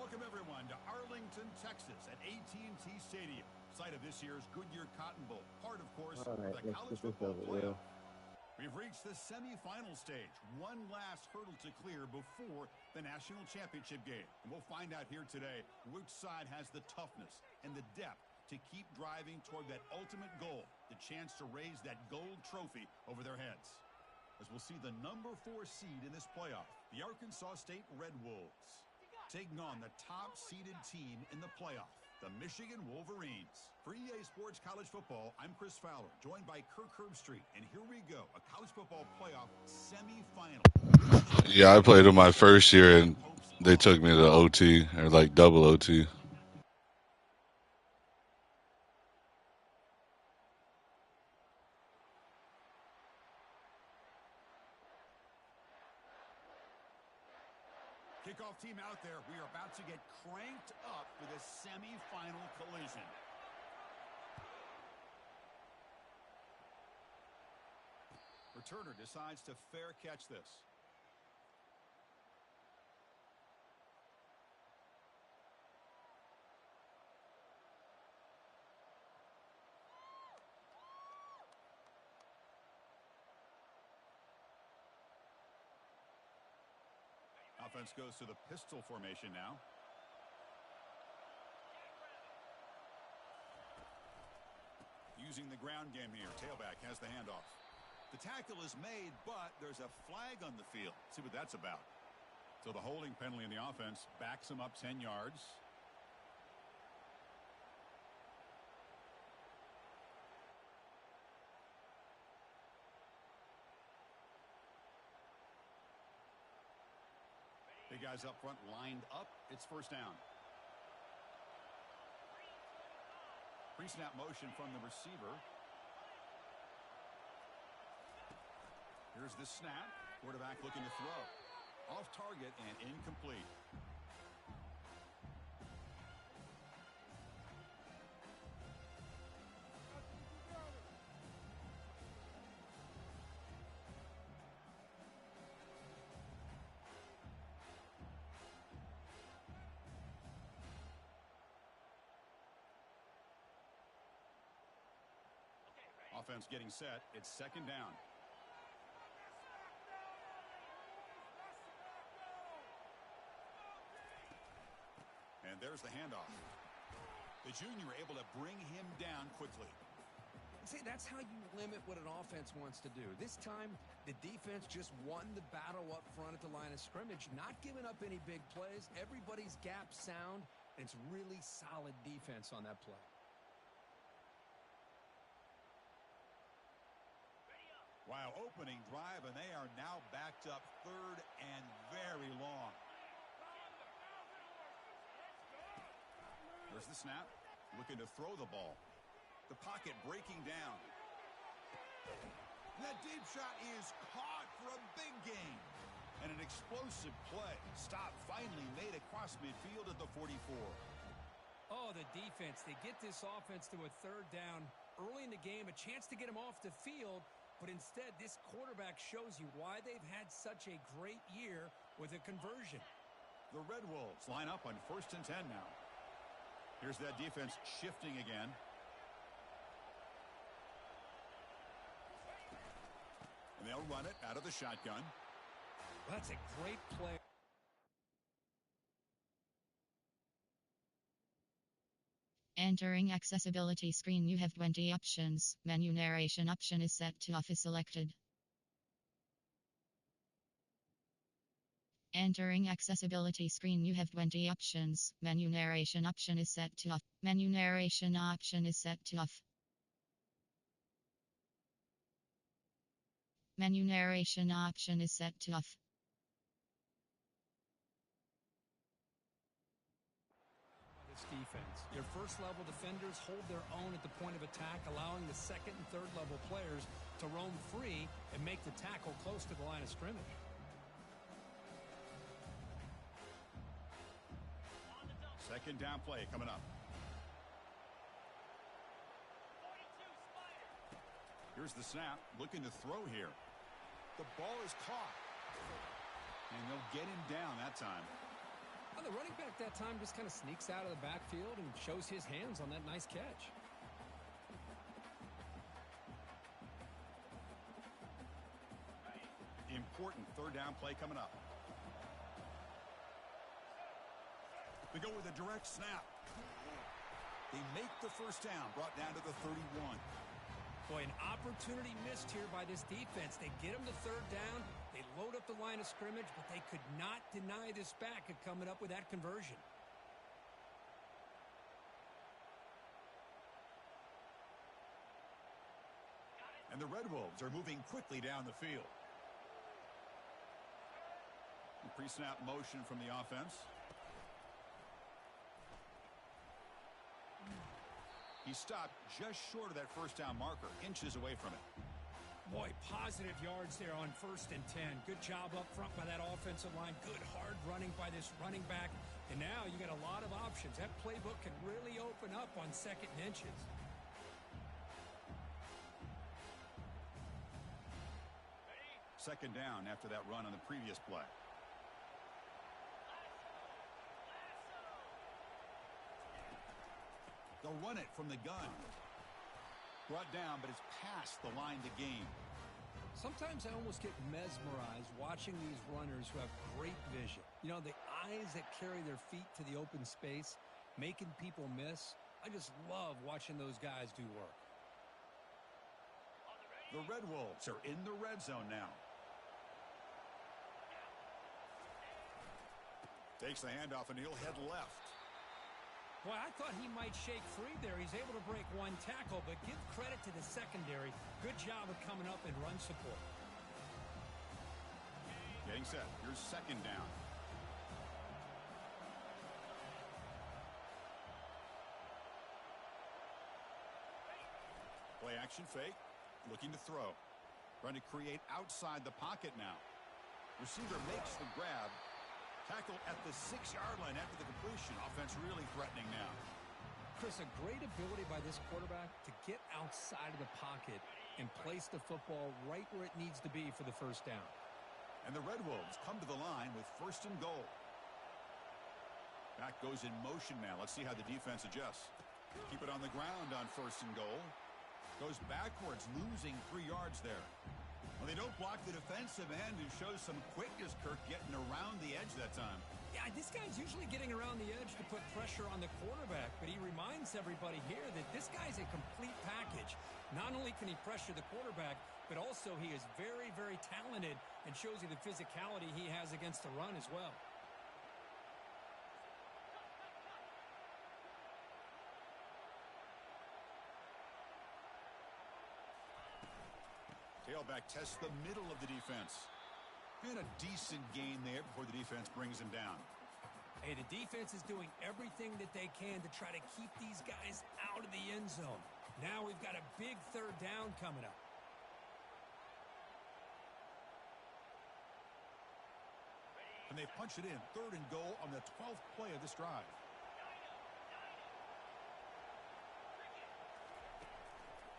Welcome, everyone, to Arlington, Texas at AT&T Stadium, site of this year's Goodyear Cotton Bowl, part, of course, All right, of the let's college get this football over playoff. with. We've reached the semifinal stage, one last hurdle to clear before the national championship game. And we'll find out here today which side has the toughness and the depth to keep driving toward that ultimate goal, the chance to raise that gold trophy over their heads. As we'll see the number 4 seed in this playoff, the Arkansas State Red Wolves, taking on the top-seeded team in the playoff, the Michigan Wolverines. For EA Sports College Football, I'm Chris Fowler, joined by Kirk Herbstreit, and here we go, a college football playoff semifinal. Yeah, I played in my first year, and they took me to OT, or like double OT. Kickoff team out there. We are about to get cranked up for this semifinal collision. Returner decides to fair catch this. Offense goes to the pistol formation now. Using the ground game here. Tailback has the handoff. The tackle is made, but there's a flag on the field. See what that's about. So the holding penalty in the offense backs him up 10 yards. Big guys up front lined up. It's first down. Pre-snap motion from the receiver. Here's the snap. Quarterback looking to throw. Off target and incomplete. Offense getting set. It's second down. And there's the handoff. The junior able to bring him down quickly. See, that's how you limit what an offense wants to do. This time, the defense just won the battle up front at the line of scrimmage, not giving up any big plays. Everybody's gap sound, and it's really solid defense on that play. Wow, opening drive, and they are now backed up third and very long. There's the snap. Looking to throw the ball. The pocket breaking down. That deep shot is caught for a big gain. And an explosive play. Stop finally made across midfield at the 44. Oh, the defense. They get this offense to a third down early in the game, a chance to get him off the field. But instead, this quarterback shows you why they've had such a great year with a conversion. The Red Wolves line up on 1st and 10 now. Here's that defense shifting again. And they'll run it out of the shotgun. Well, that's a great play. Entering accessibility screen, you have 20 options. Menu narration option is set to off is selected. Entering accessibility screen, you have 20 options. Menu narration option is set to off. Menu narration option is set to off. Menu narration option is set to off. Defense. Your first level defenders hold their own at the point of attack, allowing the second and third level players to roam free and make the tackle close to the line of scrimmage. Second down play coming up. Here's the snap, looking to throw here. The ball is caught. And they'll get him down that time. Well, the running back that time just kind of sneaks out of the backfield and shows his hands on that nice catch. Important third down play coming up. They go with a direct snap. They make the first down, brought down to the 31. Boy, an opportunity missed here by this defense. They get them to third down. They load up the line of scrimmage, but they could not deny this back at coming up with that conversion. And the Red Wolves are moving quickly down the field. Pre-snap motion from the offense. He stopped just short of that first down marker, inches away from it. Boy, positive yards there on 1st and 10. Good job up front by that offensive line. Good hard running by this running back. And now you got a lot of options. That playbook can really open up on 2nd and inches. Second down after that run on the previous play. They'll run it from the gun. Brought down, but it's past the line to gain. Sometimes I almost get mesmerized watching these runners who have great vision. You know, the eyes that carry their feet to the open space, making people miss. I just love watching those guys do work. The Red Wolves are in the red zone now. Takes the handoff, and he'll head left. Boy, I thought he might shake free there. He's able to break one tackle, but give credit to the secondary. Good job of coming up and run support. Getting set. Here's second down. Play action fake. Looking to throw. Trying to create outside the pocket now. Receiver makes the grab. Tackle at the 6-yard line after the completion. Offense really threatening now. Chris, a great ability by this quarterback to get outside of the pocket and place the football right where it needs to be for the first down. And the Red Wolves come to the line with 1st and goal. Back goes in motion now. Let's see how the defense adjusts. Keep it on the ground on 1st and goal. Goes backwards, losing 3 yards there. Well, they don't block the defensive end, who shows some quickness, Kirk, getting around the edge that time. Yeah, this guy's usually getting around the edge to put pressure on the quarterback, but he reminds everybody here that this guy's a complete package. Not only can he pressure the quarterback, but also he is very, very talented and shows you the physicality he has against the run as well. Tailback tests the middle of the defense. And a decent gain there before the defense brings him down. Hey, the defense is doing everything that they can to try to keep these guys out of the end zone. Now we've got a big third down coming up. And they punch it in. 3rd and goal on the 12th play of this drive.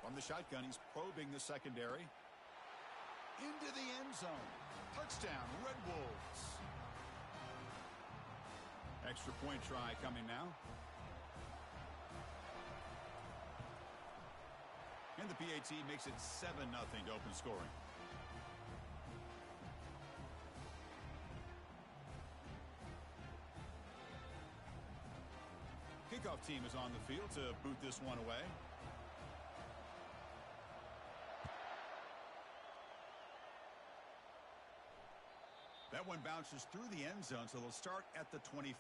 From the shotgun, he's probing the secondary. Into the end zone. Touchdown, Red Wolves. Extra point try coming now. And the PAT makes it 7-0 to open scoring. Kickoff team is on the field to boot this one away. That one bounces through the end zone, so they'll start at the 25.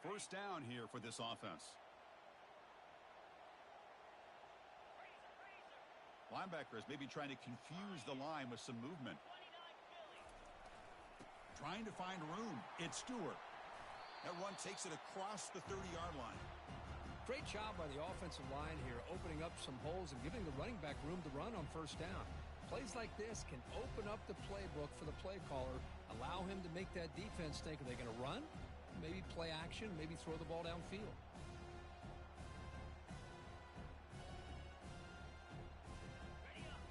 First down here for this offense. Linebackers maybe trying to confuse the line with some movement. Trying to find room. It's Stewart. That run takes it across the 30-yard line. Great job by the offensive line here, opening up some holes and giving the running back room to run on 1st down. Plays like this can open up the playbook for the play caller, Allow him to make that defense think, are they going to run? Maybe play action, maybe throw the ball downfield.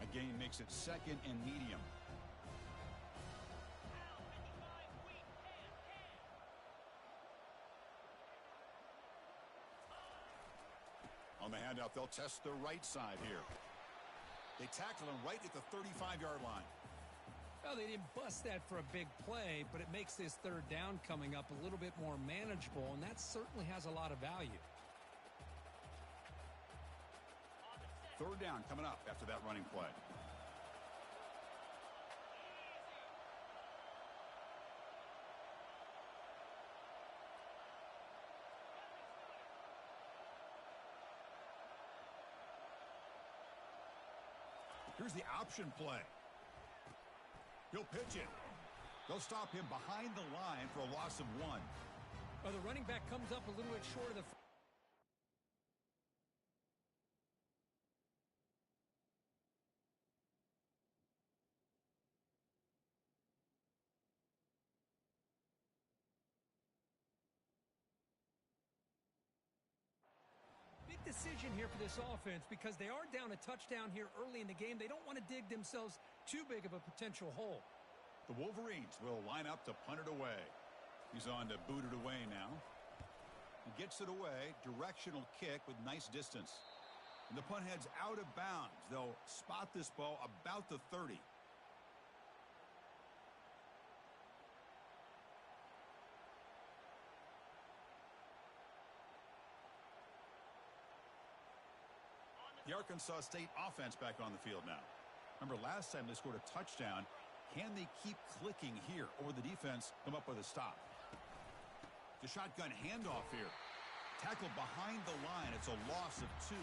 A gain makes it 2nd and medium. On the handout, they'll test the right side here. They tackle him right at the 35-yard line. Well, they didn't bust that for a big play, but it makes this 3rd down coming up a little bit more manageable, and that certainly has a lot of value. 3rd down coming up after that running play. Here's the option play. He'll pitch it. They'll stop him behind the line for a loss of 1. Well, the running back comes up a little bit short of the... Big decision here for this offense because they are down a touchdown here early in the game. They don't want to dig themselves too big of a potential hole. The Wolverines will line up to punt it away. He's on to boot it away now. He gets it away. Directional kick with nice distance. And the punt heads out of bounds. They'll spot this ball about the 30. The Arkansas State offense back on the field now. Remember last time they scored a touchdown. Can they keep clicking here, or will the defense come up with a stop? The shotgun handoff here. Tackle behind the line. It's a loss of 2.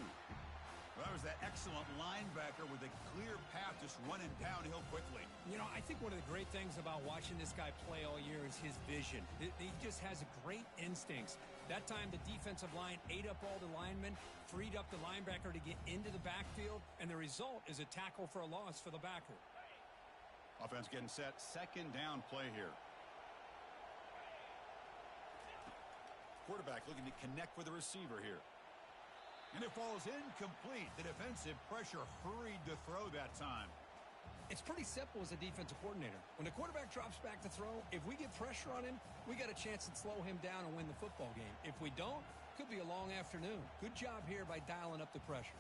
Well, that was that excellent linebacker with a clear path just running downhill quickly. You know, I think one of the great things about watching this guy play all year is his vision. He just has great instincts. That time, the defensive line ate up all the linemen, freed up the linebacker to get into the backfield, and the result is a tackle for a loss for the backer. Offense getting set. 2nd down play here. Quarterback looking to connect with the receiver here. And it falls incomplete. The defensive pressure hurried to throw that time. It's pretty simple as a defensive coordinator. When the quarterback drops back to throw, if we get pressure on him, we got a chance to slow him down and win the football game. If we don't, could be a long afternoon. Good job here by dialing up the pressure.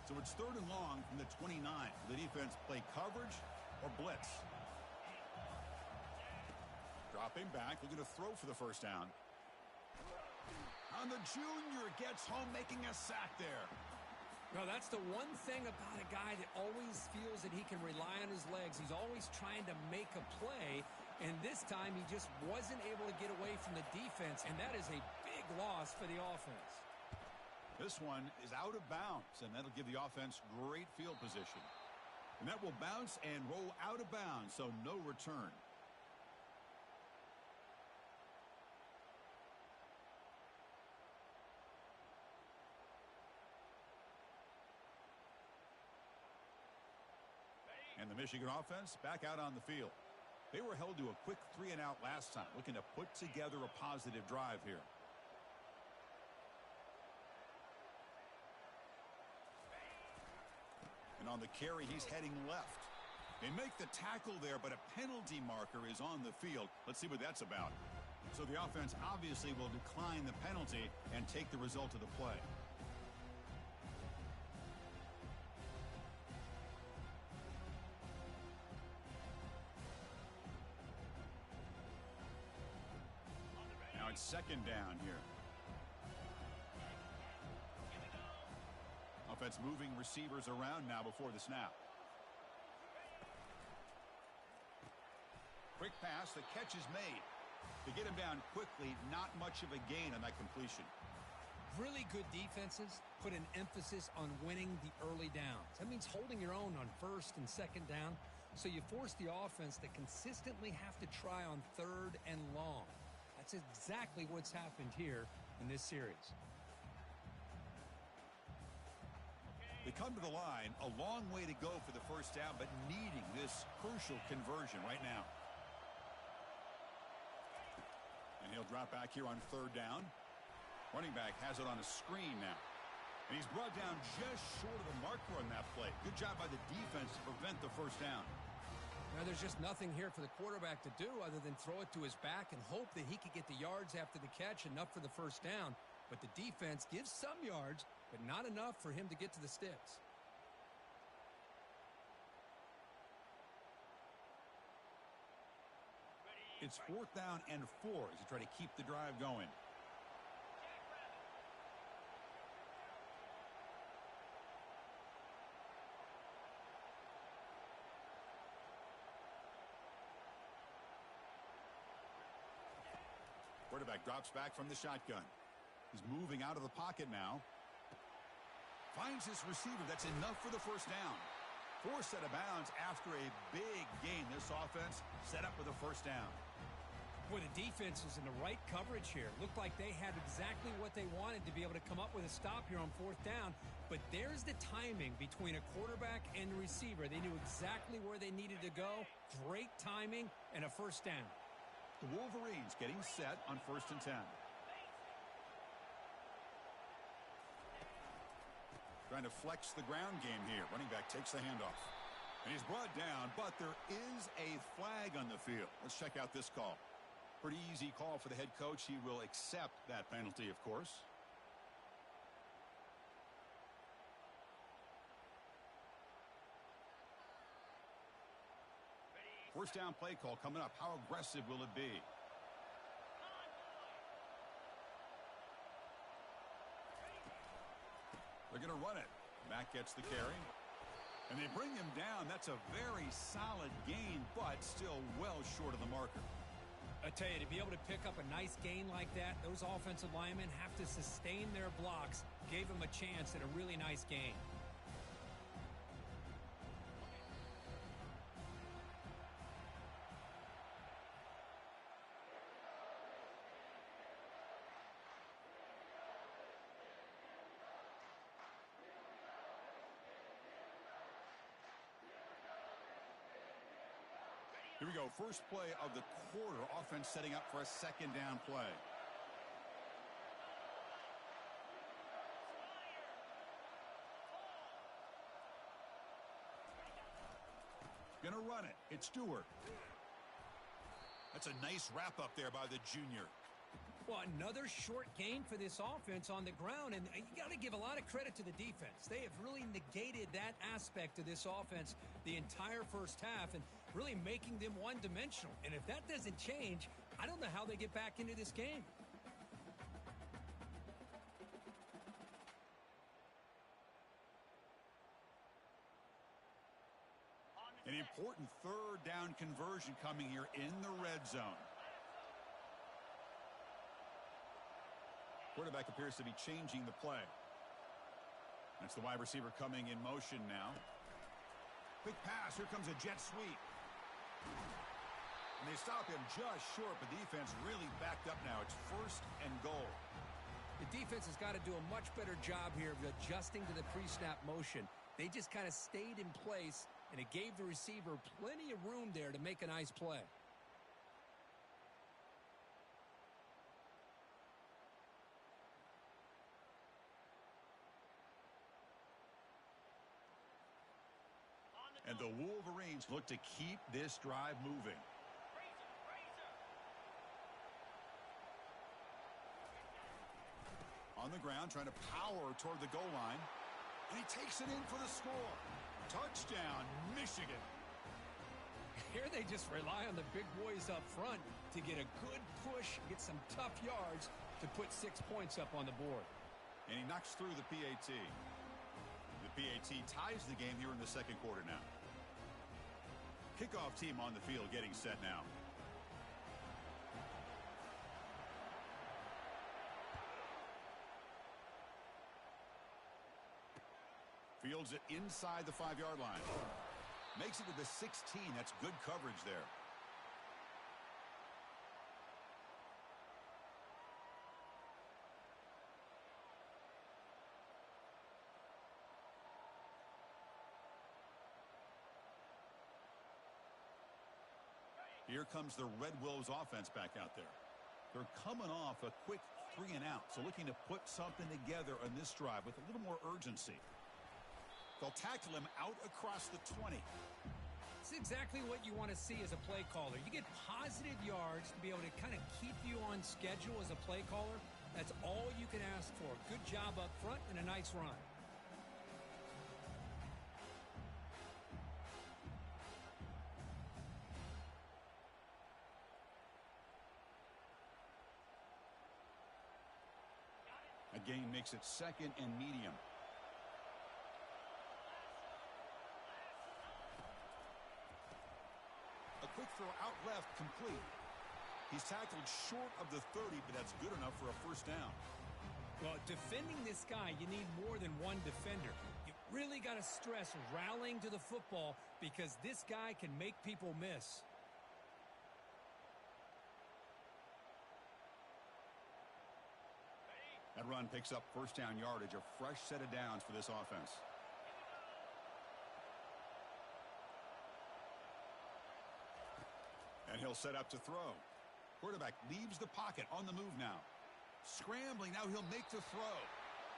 So it's 3rd and long from the 29. The defense play coverage or blitz. Dropping back, looking to throw for the 1st down. And the junior gets home, making a sack there. Well, that's the one thing about a guy that always feels that he can rely on his legs. He's always trying to make a play, and this time he just wasn't able to get away from the defense, and that is a big loss for the offense. This one is out of bounds, and that'll give the offense great field position. And that will bounce and roll out of bounds, so no return. And the Michigan offense back out on the field. They were held to a quick 3-and-out last time, looking to put together a positive drive here. And on the carry, he's heading left. They make the tackle there, but a penalty marker is on the field. Let's see what that's about. So the offense obviously will decline the penalty and take the result of the play. Now it's 2nd down here. Offense moving receivers around now before the snap. Quick pass, the catch is made. They get him down quickly, not much of a gain on that completion. Really good defenses put an emphasis on winning the early downs. That means holding your own on 1st and 2nd down, so you force the offense to consistently have to try on 3rd and long. That's exactly what's happened here in this series. They come to the line, a long way to go for the first down, but needing this crucial conversion right now. And he'll drop back here on third down. Running back has it on a screen now. And he's brought down just short of the marker on that play. Good job by the defense to prevent the first down. Now, there's just nothing here for the quarterback to do other than throw it to his back and hope that he could get the yards after the catch, enough for the first down. But the defense gives some yards, but not enough for him to get to the sticks. It's 4th down and 4 as they try to keep the drive going. Quarterback drops back from the shotgun. He's moving out of the pocket now. Finds his receiver. That's enough for the first down. Forced out of bounds after a big gain. This offense set up with a first down. Boy, the defense is in the right coverage here. Looked like they had exactly what they wanted to be able to come up with a stop here on 4th down. But there's the timing between a quarterback and the receiver. They knew exactly where they needed to go. Great timing and a first down. The Wolverines getting set on 1st and 10. Trying to flex the ground game here. Running back takes the handoff. And he's brought down, but there is a flag on the field. Let's check out this call. Pretty easy call for the head coach. He will accept that penalty, of course. First down play call coming up. How aggressive will it be? They're going to run it. Mack gets the carry. And they bring him down. That's a very solid gain, but still well short of the marker. I tell you, to be able to pick up a nice gain like that, those offensive linemen have to sustain their blocks. Gave him a chance at a really nice gain. Here we go. First play of the quarter. Offense setting up for a second down play. Gonna run it. It's Stewart. That's a nice wrap up there by the junior. Well, another short gain for this offense on the ground, and you got to give a lot of credit to the defense. They have really negated that aspect of this offense the entire first half and really making them one-dimensional. And if that doesn't change, I don't know how they get back into this game. An important third down conversion coming here in the red zone. Quarterback appears to be changing the play. That's the wide receiver coming in motion now. Quick pass. Here comes a jet sweep. And they stop him just short, but defense really backed up now. It's 1st and goal. The defense has got to do a much better job here of adjusting to the pre-snap motion. They just kind of stayed in place, and it gave the receiver plenty of room there to make a nice play. And the Wolverines look to keep this drive moving. On the ground, trying to power toward the goal line. And he takes it in for the score. Touchdown, Michigan. Here they just rely on the big boys up front to get a good push, get some tough yards to put 6 points up on the board. And he knocks through the PAT. The PAT ties the game here in the second quarter now. Kickoff team on the field getting set now. Fields it inside the 5-yard line. Makes it to the 16. That's good coverage there. Here comes the Red Wolves offense back out there. They're coming off a quick 3 and out, so looking to put something together on this drive with a little more urgency. They'll tackle him out across the 20. It's exactly what you want to see as a play caller. You get positive yards to be able to kind of keep you on schedule as a play caller. That's all you can ask for. Good job up front and a nice run. A gain makes it 2nd and medium. A quick throw out left, complete. He's tackled short of the 30, but that's good enough for a first down. Well, defending this guy, you need more than one defender. You really got to stress rallying to the football because this guy can make people miss. That run picks up first down yardage, a fresh set of downs for this offense. And he'll set up to throw. Quarterback leaves the pocket on the move now. Scrambling, now he'll make the throw.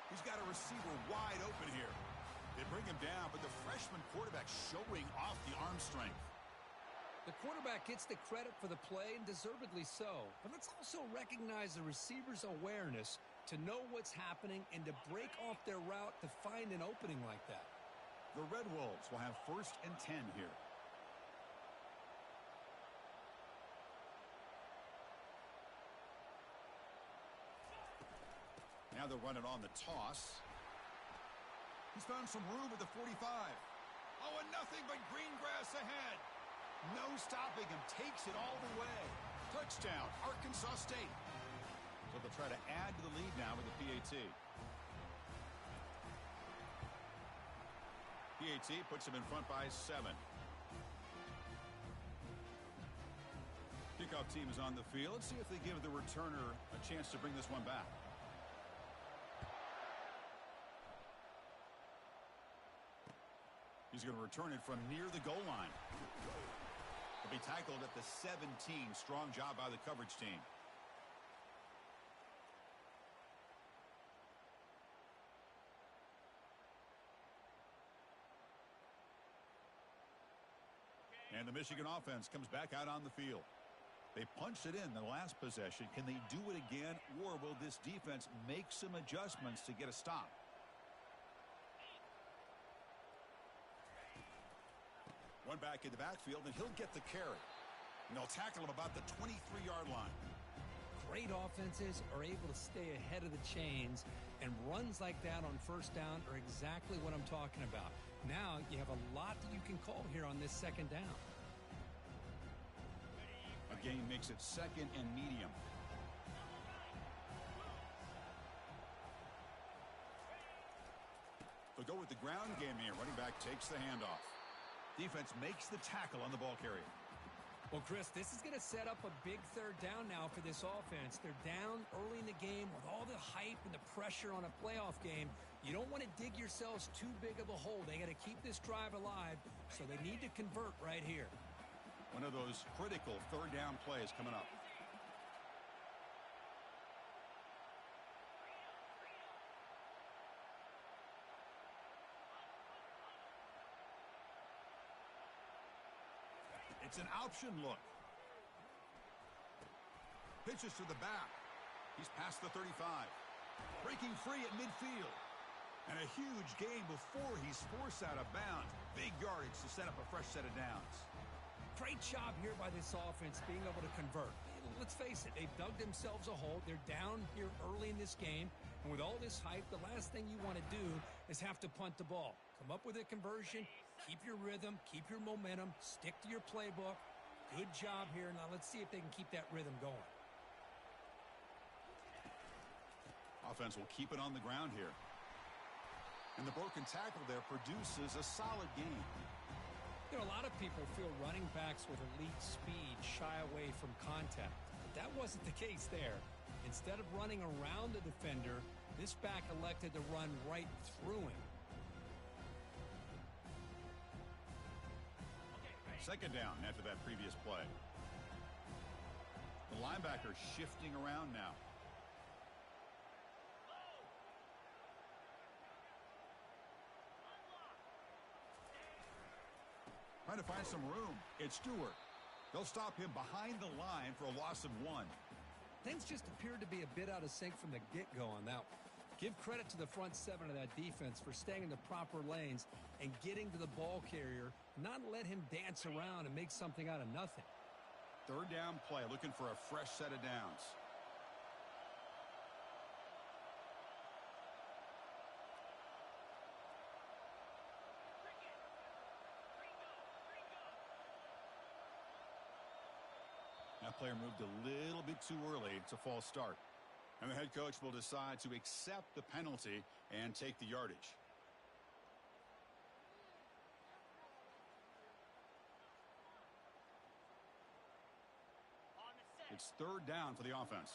He's got a receiver wide open here. They bring him down, but the freshman quarterback showing off the arm strength. The quarterback gets the credit for the play, and deservedly so. But let's also recognize the receiver's awareness to know what's happening and to break off their route to find an opening like that. The Red Wolves will have 1st and 10 here. Now they'll run it on the toss. He's found some room at the 45. Oh, and nothing but green grass ahead. No stopping him. Takes it all the way. Touchdown, Arkansas State. So they'll try to add to the lead now with the PAT. PAT puts him in front by 7. Kickoff team is on the field. Let's see if they give the returner a chance to bring this one back. He's going to return it from near the goal line. He'll be tackled at the 17. Strong job by the coverage team. And the Michigan offense comes back out on the field. They punched it in the last possession. Can they do it again, or will this defense make some adjustments to get a stop? One back in the backfield, and he'll get the carry. And they'll tackle him about the 23-yard line. Great offenses are able to stay ahead of the chains, and runs like that on first down are exactly what I'm talking about. Now you have a lot that you can call here on this 2nd down. A gain makes it 2nd and medium. They'll go with the ground game here. Running back takes the handoff. Defense makes the tackle on the ball carrier. Well, Chris, this is going to set up a big 3rd down now for this offense. They're down early in the game with all the hype and the pressure on a playoff game. You don't want to dig yourselves too big of a hole. They got to keep this drive alive, so they need to convert right here. One of those critical 3rd down plays coming up. It's an option look. Pitches to the back. He's past the 35. Breaking free at midfield. And a huge gain before he's forced out of bounds. Big yardage to set up a fresh set of downs. Great job here by this offense being able to convert. Let's face it, they've dug themselves a hole. They're down here early in this game. And with all this hype, the last thing you want to do is have to punt the ball. Come up with a conversion, keep your rhythm, keep your momentum, stick to your playbook. Good job here. Now let's see if they can keep that rhythm going. Offense will keep it on the ground here. And the broken tackle there produces a solid gain. You know, a lot of people feel running backs with elite speed shy away from contact. But that wasn't the case there. Instead of running around the defender, this back elected to run right through him. 2nd down after that previous play. The linebacker shifting around now. Trying to find some room. It's Stewart. They'll stop him behind the line for a loss of 1. Things just appeared to be a bit out of sync from the get-go on that one. Give credit to the front 7 of that defense for staying in the proper lanes and getting to the ball carrier, not let him dance around and make something out of nothing. Third down play, looking for a fresh set of downs. That player moved a little bit too early. It's a false start. And the head coach will decide to accept the penalty and take the yardage. It's third down for the offense.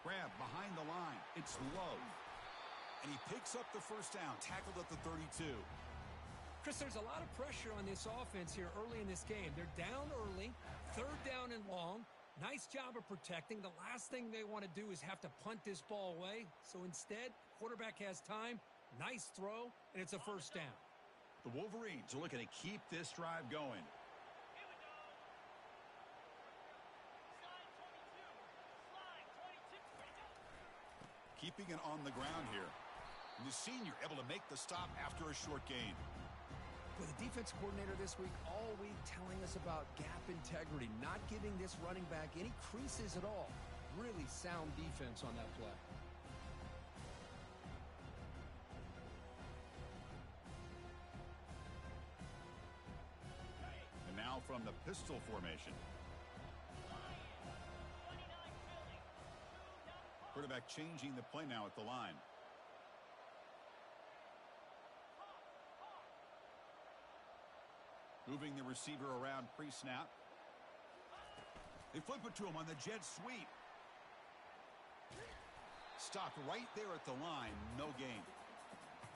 Grab behind the line. It's low. And he picks up the first down, tackled at the 32. Chris, there's a lot of pressure on this offense here early in this game. They're down early, third down and long. Nice job of protecting. The last thing they want to do is have to punt this ball away. So instead, quarterback has time. Nice throw, and it's a first down. The Wolverines are looking to keep this drive going. Keeping it on the ground here. And the senior able to make the stop after a short gain. With the defense coordinator this week all week telling us about gap integrity, not giving this running back any creases at all. Really sound defense on that play. And now from the pistol formation. Quarterback changing the play now at the line. Moving the receiver around pre-snap. They flip it to him on the jet sweep. Stopped right there at the line. No gain.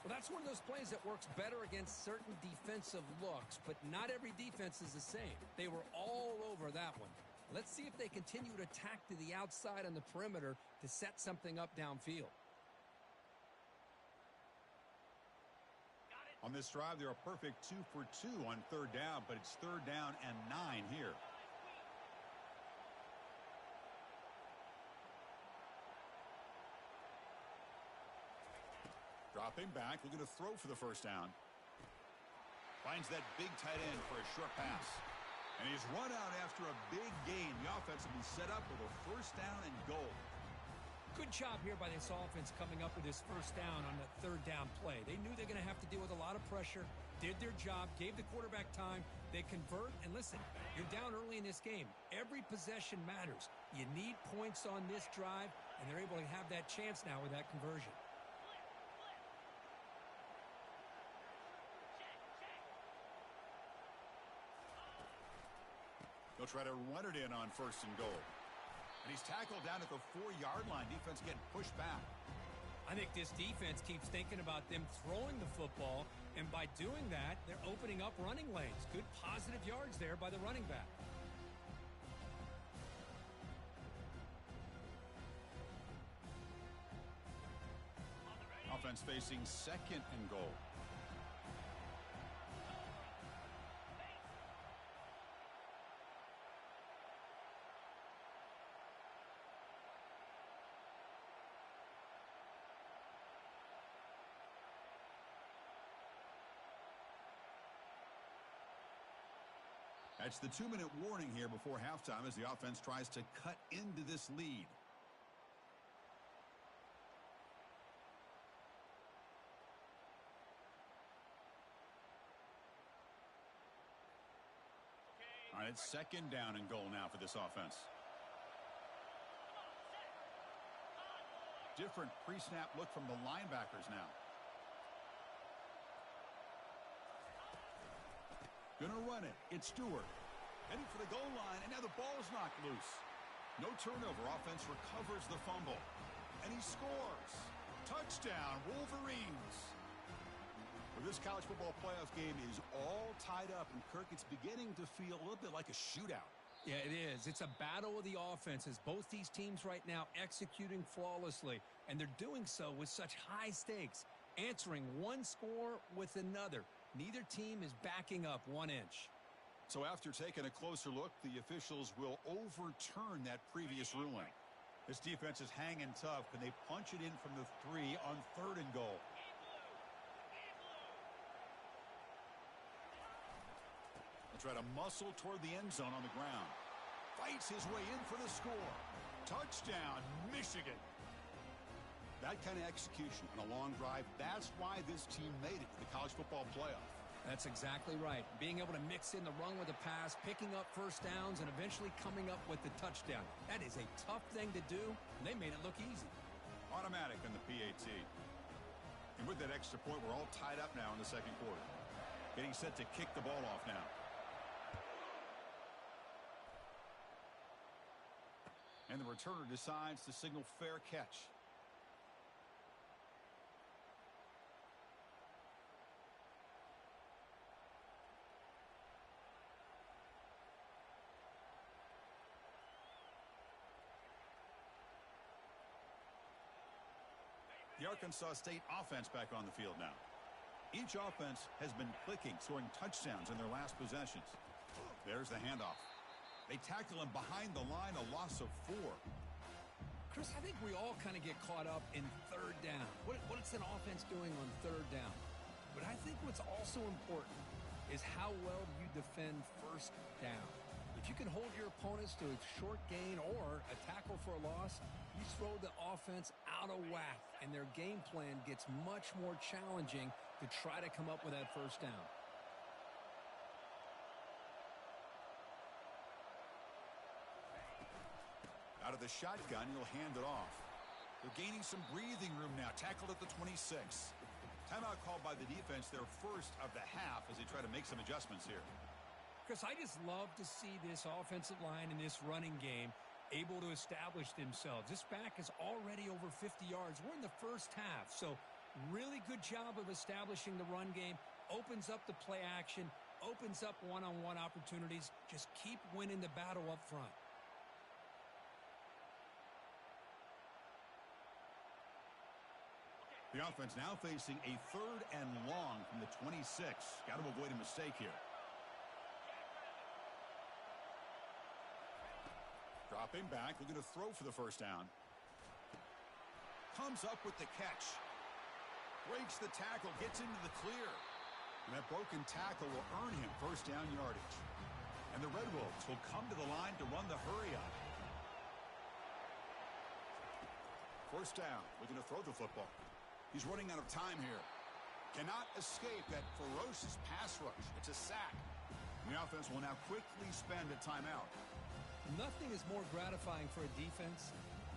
Well, that's one of those plays that works better against certain defensive looks, but not every defense is the same. They were all over that one. Let's see if they continue to attack to the outside on the perimeter to set something up downfield. On this drive, they're a perfect 2 for 2 on third down, but it's third down and 9 here. Dropping back, looking to throw for the first down. Finds that big tight end for a short pass. And he's run out after a big gain. The offense will be set up with a first down and goal. Good job here by this offense coming up with this first down on the third down play. They knew they're going to have to deal with a lot of pressure, did their job, gave the quarterback time. They convert, and listen, you're down early in this game. Every possession matters. You need points on this drive, and they're able to have that chance now with that conversion. They'll try to run it in on first and goal. And he's tackled down at the 4-yard line. Defense getting pushed back. I think this defense keeps thinking about them throwing the football, and by doing that, they're opening up running lanes. Good positive yards there by the running back. Offense facing second and goal. That's the 2-minute warning here before halftime as the offense tries to cut into this lead. All right, it's second down and goal now for this offense. Different pre-snap look from the linebackers now. Gonna run it. It's Stewart. Heading for the goal line, and now the ball is knocked loose. No turnover. Offense recovers the fumble. And he scores. Touchdown, Wolverines. Well, this college football playoff game is all tied up. And, Kirk, it's beginning to feel a little bit like a shootout. Yeah, it is. It's a battle of the offenses. Both these teams right now executing flawlessly. And they're doing so with such high stakes. Answering one score with another. Neither team is backing up 1 inch. So after taking a closer look, the officials will overturn that previous ruling. This defense is hanging tough. Can they punch it in from the 3 on 3rd and goal? They'll try to muscle toward the end zone on the ground. Fights his way in for the score. Touchdown, Michigan. That kind of execution on a long drive, that's why this team made it to the college football playoff. That's exactly right. Being able to mix in the run with the pass, picking up first downs, and eventually coming up with the touchdown. That is a tough thing to do, and they made it look easy. Automatic on the PAT. And with that extra point, we're all tied up now in the second quarter. Getting set to kick the ball off now. And the returner decides to signal fair catch. The Arkansas State offense back on the field now. Each offense has been clicking, scoring touchdowns in their last possessions. There's the handoff. They tackle him behind the line, a loss of 4. Chris, I think we all kind of get caught up in 3rd down. What's an offense doing on 3rd down? But I think what's also important is how well you defend 1st down. If you can hold your opponents to a short gain or a tackle for a loss, you throw the offense out of whack, and their game plan gets much more challenging to try to come up with that 1st down. Out of the shotgun, he'll hand it off. They're gaining some breathing room now. Tackled at the 26. Timeout called by the defense, their first of the half, as they try to make some adjustments here. Chris, I just love to see this offensive line and this running game able to establish themselves. This back is already over 50 yards. We're in the first half, so really good job of establishing the run game. Opens up the play action, opens up one-on-one opportunities. Just keep winning the battle up front. The offense now facing a 3rd and long from the 26. Got to avoid a mistake here. Dropping back, looking to throw for the 1st down. Comes up with the catch. Breaks the tackle, gets into the clear. And that broken tackle will earn him 1st down yardage. And the Red Wolves will come to the line to run the hurry up. 1st down, looking to throw the football. He's running out of time here. Cannot escape that ferocious pass rush. It's a sack. And the offense will now quickly spend a timeout. Nothing is more gratifying for a defense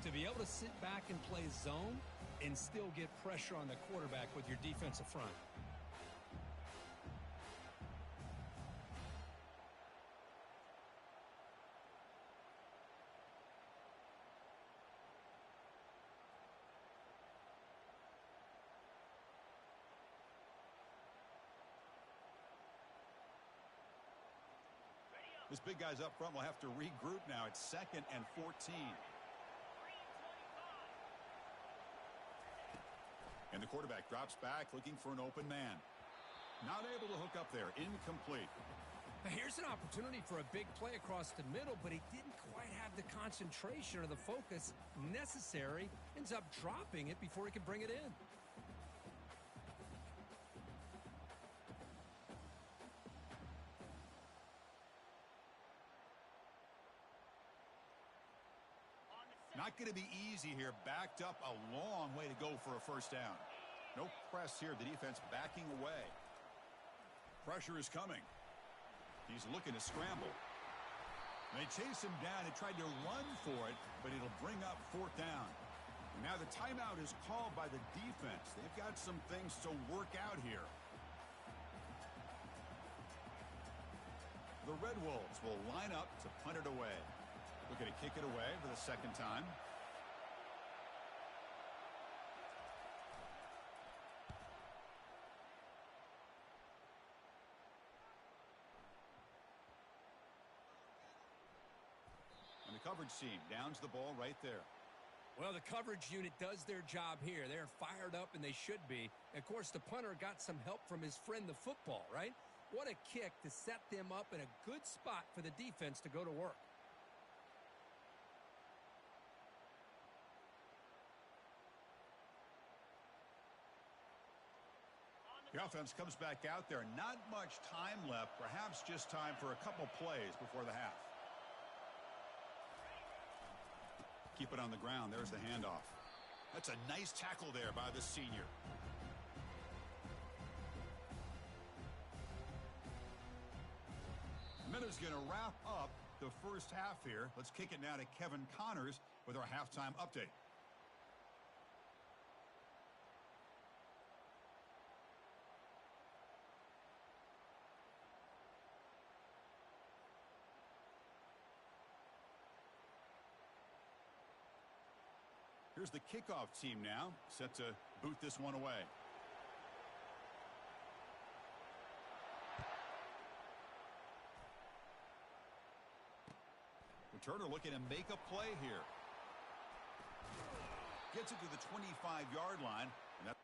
to be able to sit back and play zone and still get pressure on the quarterback with your defensive front. This big guy's up front will have to regroup now. It's 2nd and 14. And the quarterback drops back looking for an open man. Not able to hook up there. Incomplete. Now here's an opportunity for a big play across the middle, but he didn't quite have the concentration or the focus necessary. Ends up dropping it before he could bring it in. Not going to be easy here. Backed up a long way to go for a 1st down. No press here. The defense backing away. Pressure is coming. He's looking to scramble. They chase him down. They tried to run for it, but it'll bring up 4th down. Now the timeout is called by the defense. They've got some things to work out here. The Red Wolves will line up to punt it away. Looking to kick it away for the second time. And the coverage team downs the ball right there. Well, the coverage unit does their job here. They're fired up, and they should be. Of course, the punter got some help from his friend, the football, right? What a kick to set them up in a good spot for the defense to go to work. The offense comes back out there. Not much time left. Perhaps just time for a couple plays before the half. Keep it on the ground. There's the handoff. That's a nice tackle there by the senior. Minute's going to wrap up the first half here. Let's kick it now to Kevin Connors with our halftime update. Here's the kickoff team now, set to boot this one away. Returner looking to make a play here. Gets it to the 25-yard line. And that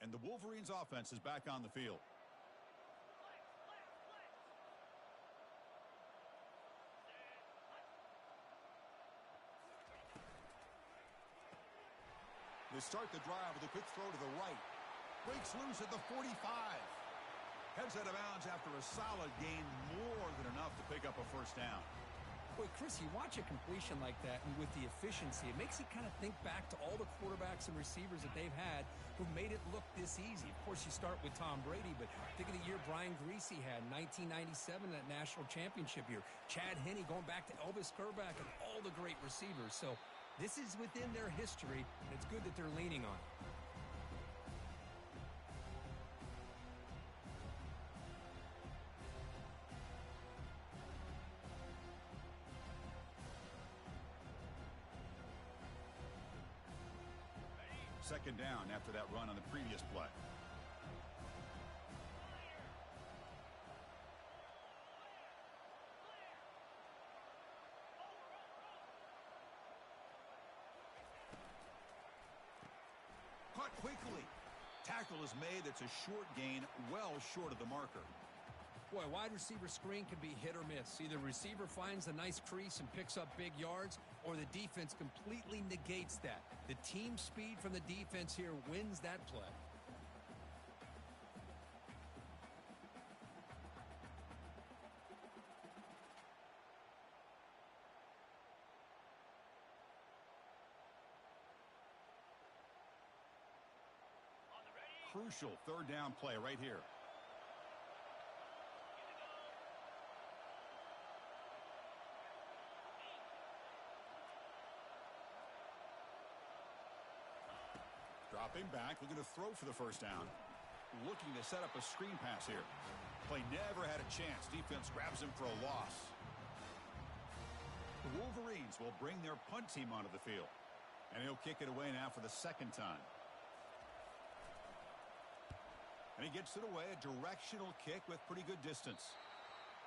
And the Wolverines offense is back on the field. They start the drive with a quick throw to the right. Breaks loose at the 45. Heads out of bounds after a solid gain, more than enough to pick up a first down. Boy, Chris, you watch a completion like that, and with the efficiency, it makes you kind of think back to all the quarterbacks and receivers that they've had who made it look this easy. Of course, you start with Tom Brady, but think of the year Brian Griese had, 1997, that national championship year. Chad Henne going back to Elvis Kerback and all the great receivers. So this is within their history, and it's good that they're leaning on it. Second down after that run on the previous play. Caught quickly. Tackle is made. It's a short gain, well short of the marker. Boy, wide receiver screen can be hit or miss. Either receiver finds a nice crease and picks up big yards, or the defense completely negates that. The team speed from the defense here wins that play. Crucial third down play right here. Dropping back, looking to throw for the first down. Looking to set up a screen pass here. Play never had a chance. Defense grabs him for a loss. The Wolverines will bring their punt team onto the field. And he'll kick it away now for the second time. And he gets it away, a directional kick with pretty good distance.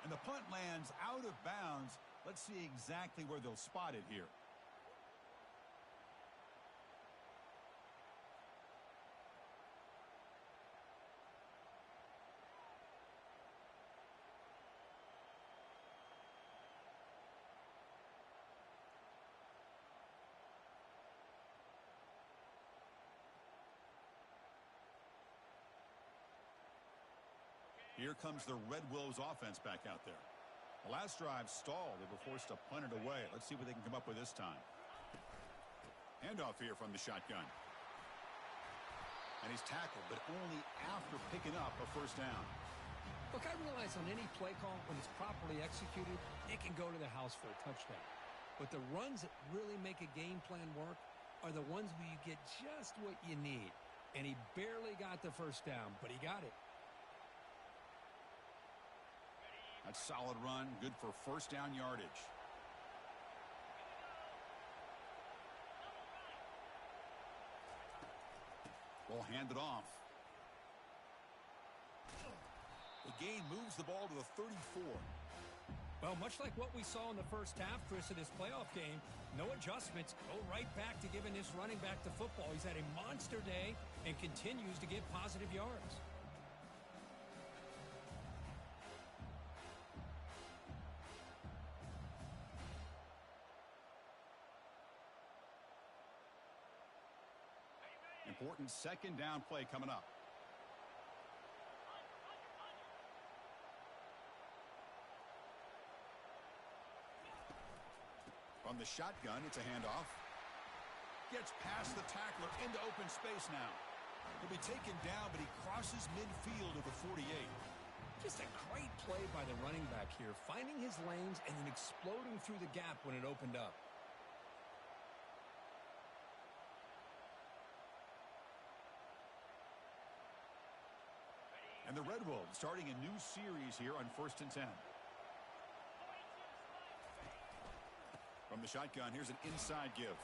And the punt lands out of bounds. Let's see exactly where they'll spot it here. Here comes the Red Wolves offense back out there. The last drive stalled. They were forced to punt it away. Let's see what they can come up with this time. Handoff here from the shotgun. And he's tackled, but only after picking up a first down. Look, I realize on any play call, when it's properly executed, it can go to the house for a touchdown. But the runs that really make a game plan work are the ones where you get just what you need. And he barely got the first down, but he got it. That's a solid run, good for first down yardage. Ball handed off. The gain moves the ball to the 34. Well, much like what we saw in the first half, Chris, of this playoff game, no adjustments, go right back to giving this running back to football. He's had a monster day and continues to get positive yards. Important second down play coming up. From the shotgun, it's a handoff. Gets past the tackler into open space now. He'll be taken down, but he crosses midfield at the 48. Just a great play by the running back here, finding his lanes and then exploding through the gap when it opened up. And the Red Wolves starting a new series here on 1st and 10. From the shotgun, here's an inside give.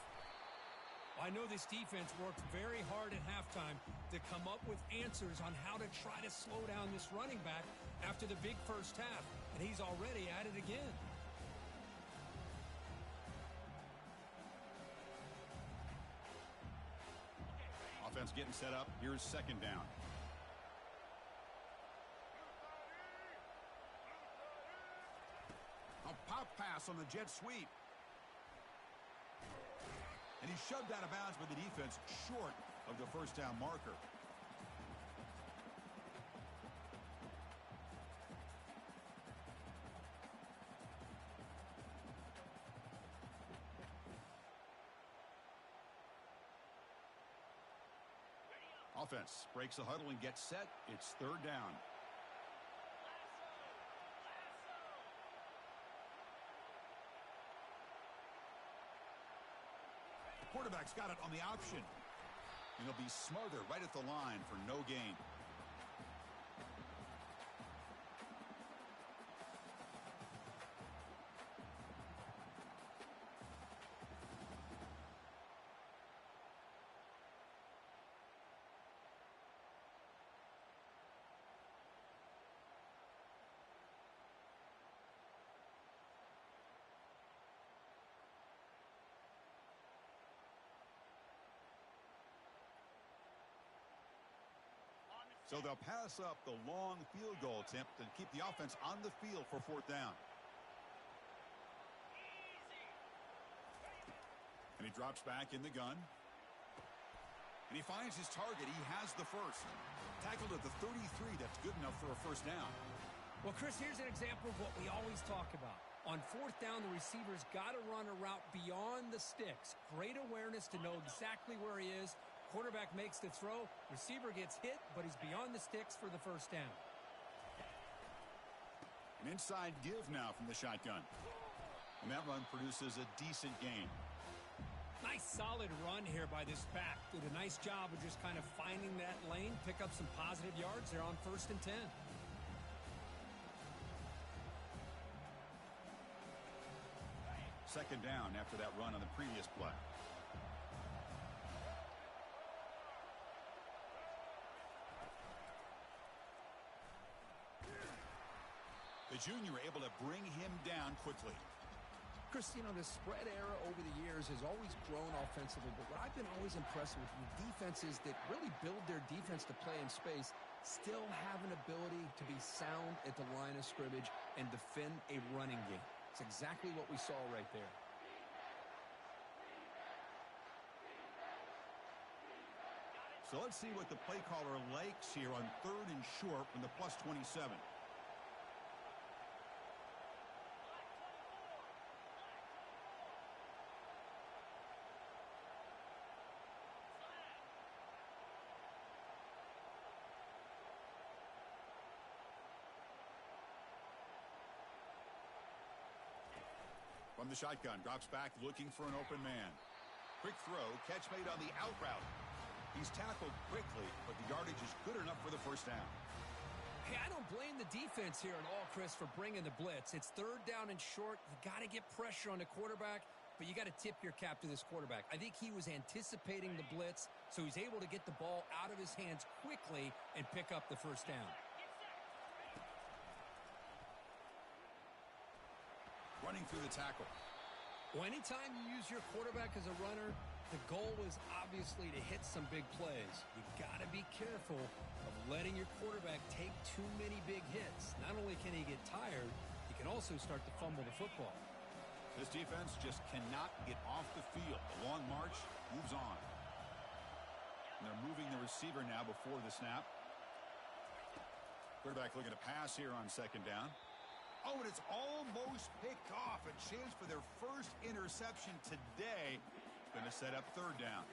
I know this defense worked very hard at halftime to come up with answers on how to try to slow down this running back after the big first half, and he's already at it again. Offense getting set up. Here's second down. A pop pass on the jet sweep. And he's shoved out of bounds by the defense short of the first down marker. Offense breaks the huddle and gets set. It's third down. The quarterback's got it on the option. And he'll be smothered right at the line for no gain. So they'll pass up the long field goal attempt and keep the offense on the field for fourth down. And he drops back in the gun. And he finds his target. He has the first. Tackled at the 33. That's good enough for a first down. Well, Chris, here's an example of what we always talk about. On fourth down, the receiver's got to run a route beyond the sticks. Great awareness to know exactly where he is. Quarterback makes the throw. Receiver gets hit, but he's beyond the sticks for the first down. An inside give now from the shotgun. And that run produces a decent gain. Nice solid run here by this back. Did a nice job of just kind of finding that lane, pick up some positive yards there on 1st and 10. Second down after that run on the previous play. The junior able to bring him down quickly. Chris, you know, the spread era over the years has always grown offensively, but what I've been always impressed with defenses that really build their defense to play in space still have an ability to be sound at the line of scrimmage and defend a running game. It's exactly what we saw right there. So let's see what the play caller likes here on 3rd and short from the +27. From the shotgun, drops back looking for an open man. Quick throw, catch made on the out route. He's tackled quickly, but the yardage is good enough for the first down. Hey, I don't blame the defense here at all, Chris, for bringing the blitz. It's 3rd down and short. You got to get pressure on the quarterback, but you got to tip your cap to this quarterback. I think he was anticipating the blitz, so he's able to get the ball out of his hands quickly and pick up the first down. Running through the tackle. Well, anytime you use your quarterback as a runner, the goal is obviously to hit some big plays. You got to be careful of letting your quarterback take too many big hits. Not only can he get tired, he can also start to fumble the football. This defense just cannot get off the field. The long march moves on. And they're moving the receiver now before the snap. Quarterback looking to pass here on 2nd down. Oh, and it's almost picked off. A chance for their first interception today. Going to set up 3rd down.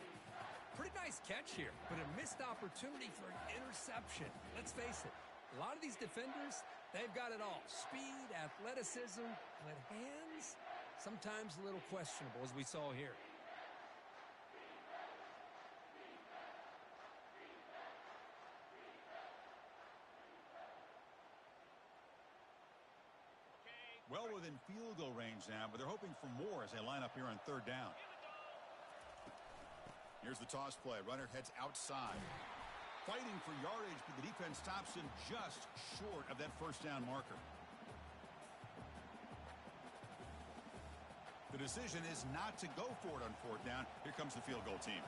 Pretty nice catch here, but a missed opportunity for an interception. Let's face it, a lot of these defenders, they've got it all. Speed, athleticism, but hands, sometimes a little questionable, as we saw here. Well within field goal range now, but they're hoping for more as they line up here on 3rd down. Here's the toss play. Runner heads outside. Fighting for yardage, but the defense stops him just short of that first down marker. The decision is not to go for it on 4th down. Here comes the field goal team.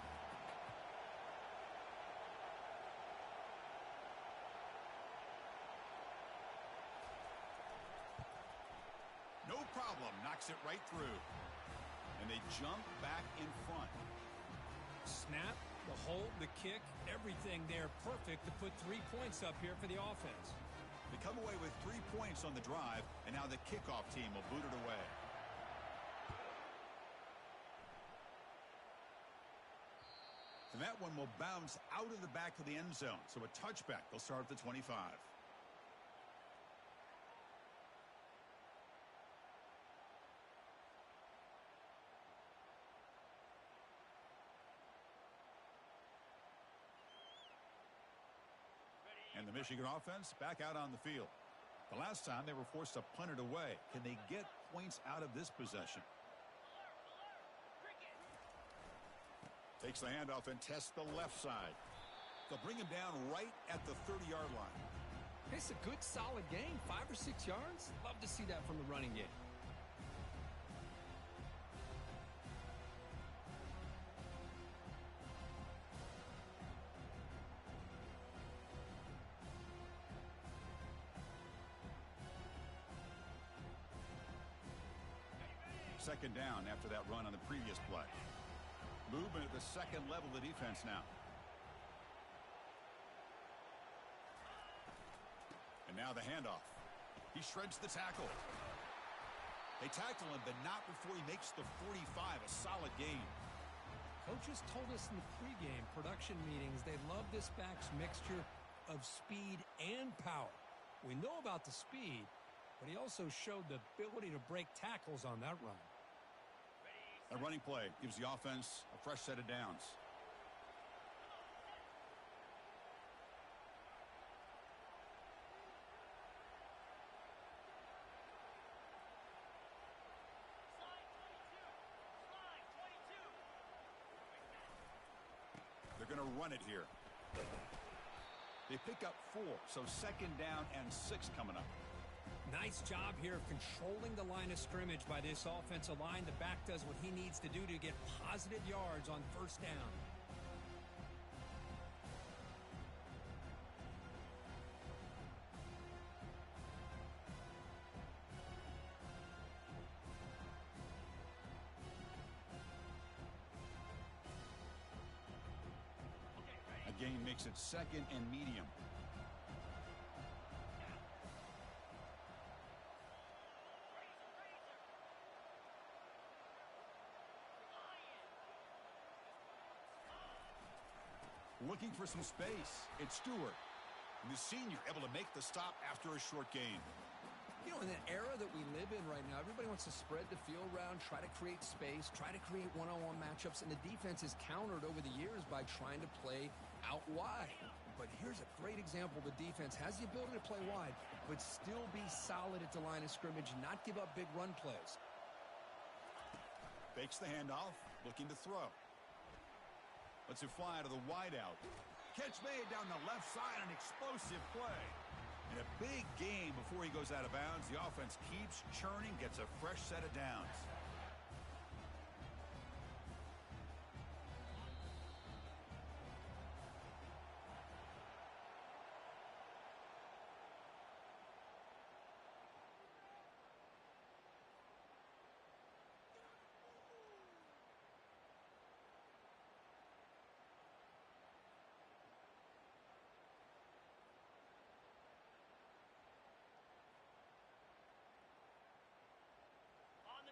problem. Knocks it right through. And they jump back in front. Snap, the hold, the kick, everything there perfect to put 3 points up here for the offense. They come away with 3 points on the drive, and now the kickoff team will boot it away. And that one will bounce out of the back of the end zone. So a touchback. They'll start at the 25. And the Michigan offense back out on the field. The last time they were forced to punt it away. Can they get points out of this possession? Takes the handoff and tests the left side. They'll bring him down right at the 30-yard line. It's a good, solid game. 5 or 6 yards. Love to see that from the running game. Second down after that run on the previous play. Movement at the second level of the defense now. And now the handoff. He shreds the tackle. They tackle him, but not before he makes the 45. A solid gain. Coaches told us in the pregame production meetings they love this back's mixture of speed and power. We know about the speed, but he also showed the ability to break tackles on that run. A running play gives the offense a fresh set of downs. They're going to run it here. They pick up 4, so second down and 6 coming up. Nice job here of controlling the line of scrimmage by this offensive line. The back does what he needs to do to get positive yards on first down. A gain makes it second and medium. Looking for some space. It's Stewart. And the senior able to make the stop after a short gain. You know, in the era that we live in right now, everybody wants to spread the field around, try to create space, try to create one-on-one matchups, and the defense is countered over the years by trying to play out wide. But here's a great example. The defense has the ability to play wide, but still be solid at the line of scrimmage, not give up big run plays. Fakes the handoff, looking to throw. Lets it fly to the wideout. Catch made down the left side, an explosive play. In a big game before he goes out of bounds, the offense keeps churning, gets a fresh set of downs.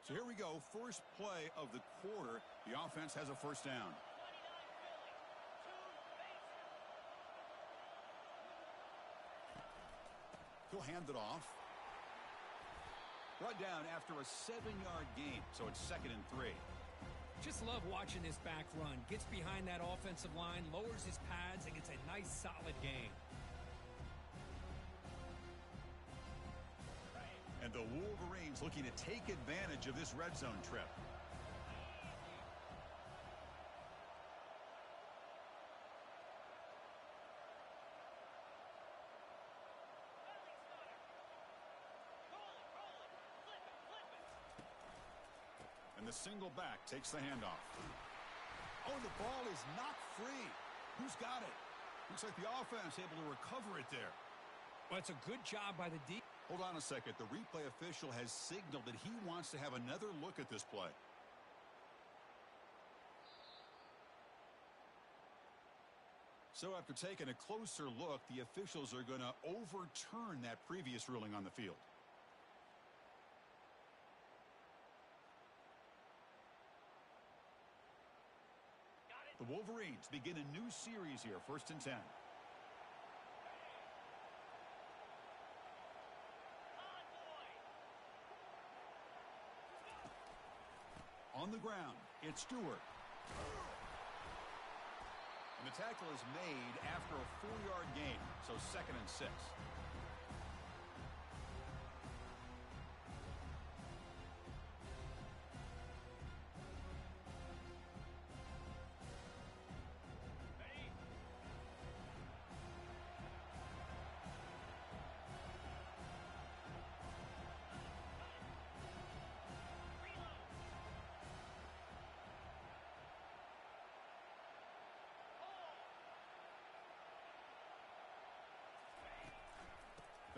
So here we go, first play of the quarter. The offense has a first down. He'll hand it off. Brought down after a 7-yard gain, so it's 2nd and 3. Just love watching this back run. Gets behind that offensive line, lowers his pads, and gets a nice, solid gain. And the Wolverines looking to take advantage of this red zone trip. And the single back takes the handoff. Oh, the ball is not free. Who's got it? Looks like the offense able to recover it there. Well, it's a good job by the D. Hold on a second. The replay official has signaled that he wants to have another look at this play. So after taking a closer look, the officials are going to overturn that previous ruling on the field. The Wolverines begin a new series here, 1st and 10. On the ground, it's Stewart. And the tackle is made after a 4-yard gain, so 2nd and 6.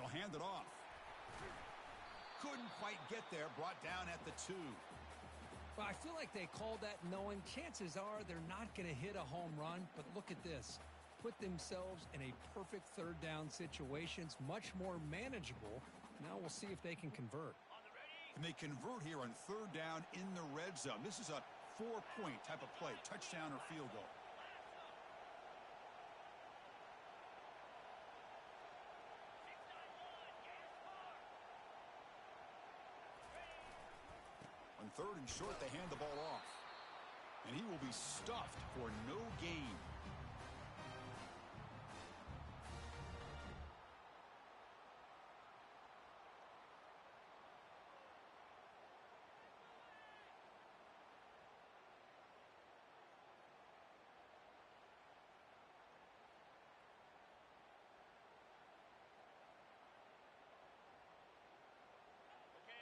They'll hand it off. Couldn't quite get there. Brought down at the 2. Well, I feel like they called that knowing chances are they're not going to hit a home run. But look at this. Put themselves in a perfect 3rd down situation. It's much more manageable. Now we'll see if they can convert. And they convert here on 3rd down in the red zone. This is a 4-point type of play. Touchdown or field goal. On 3rd and short, they hand the ball off. And he will be stuffed for no gain.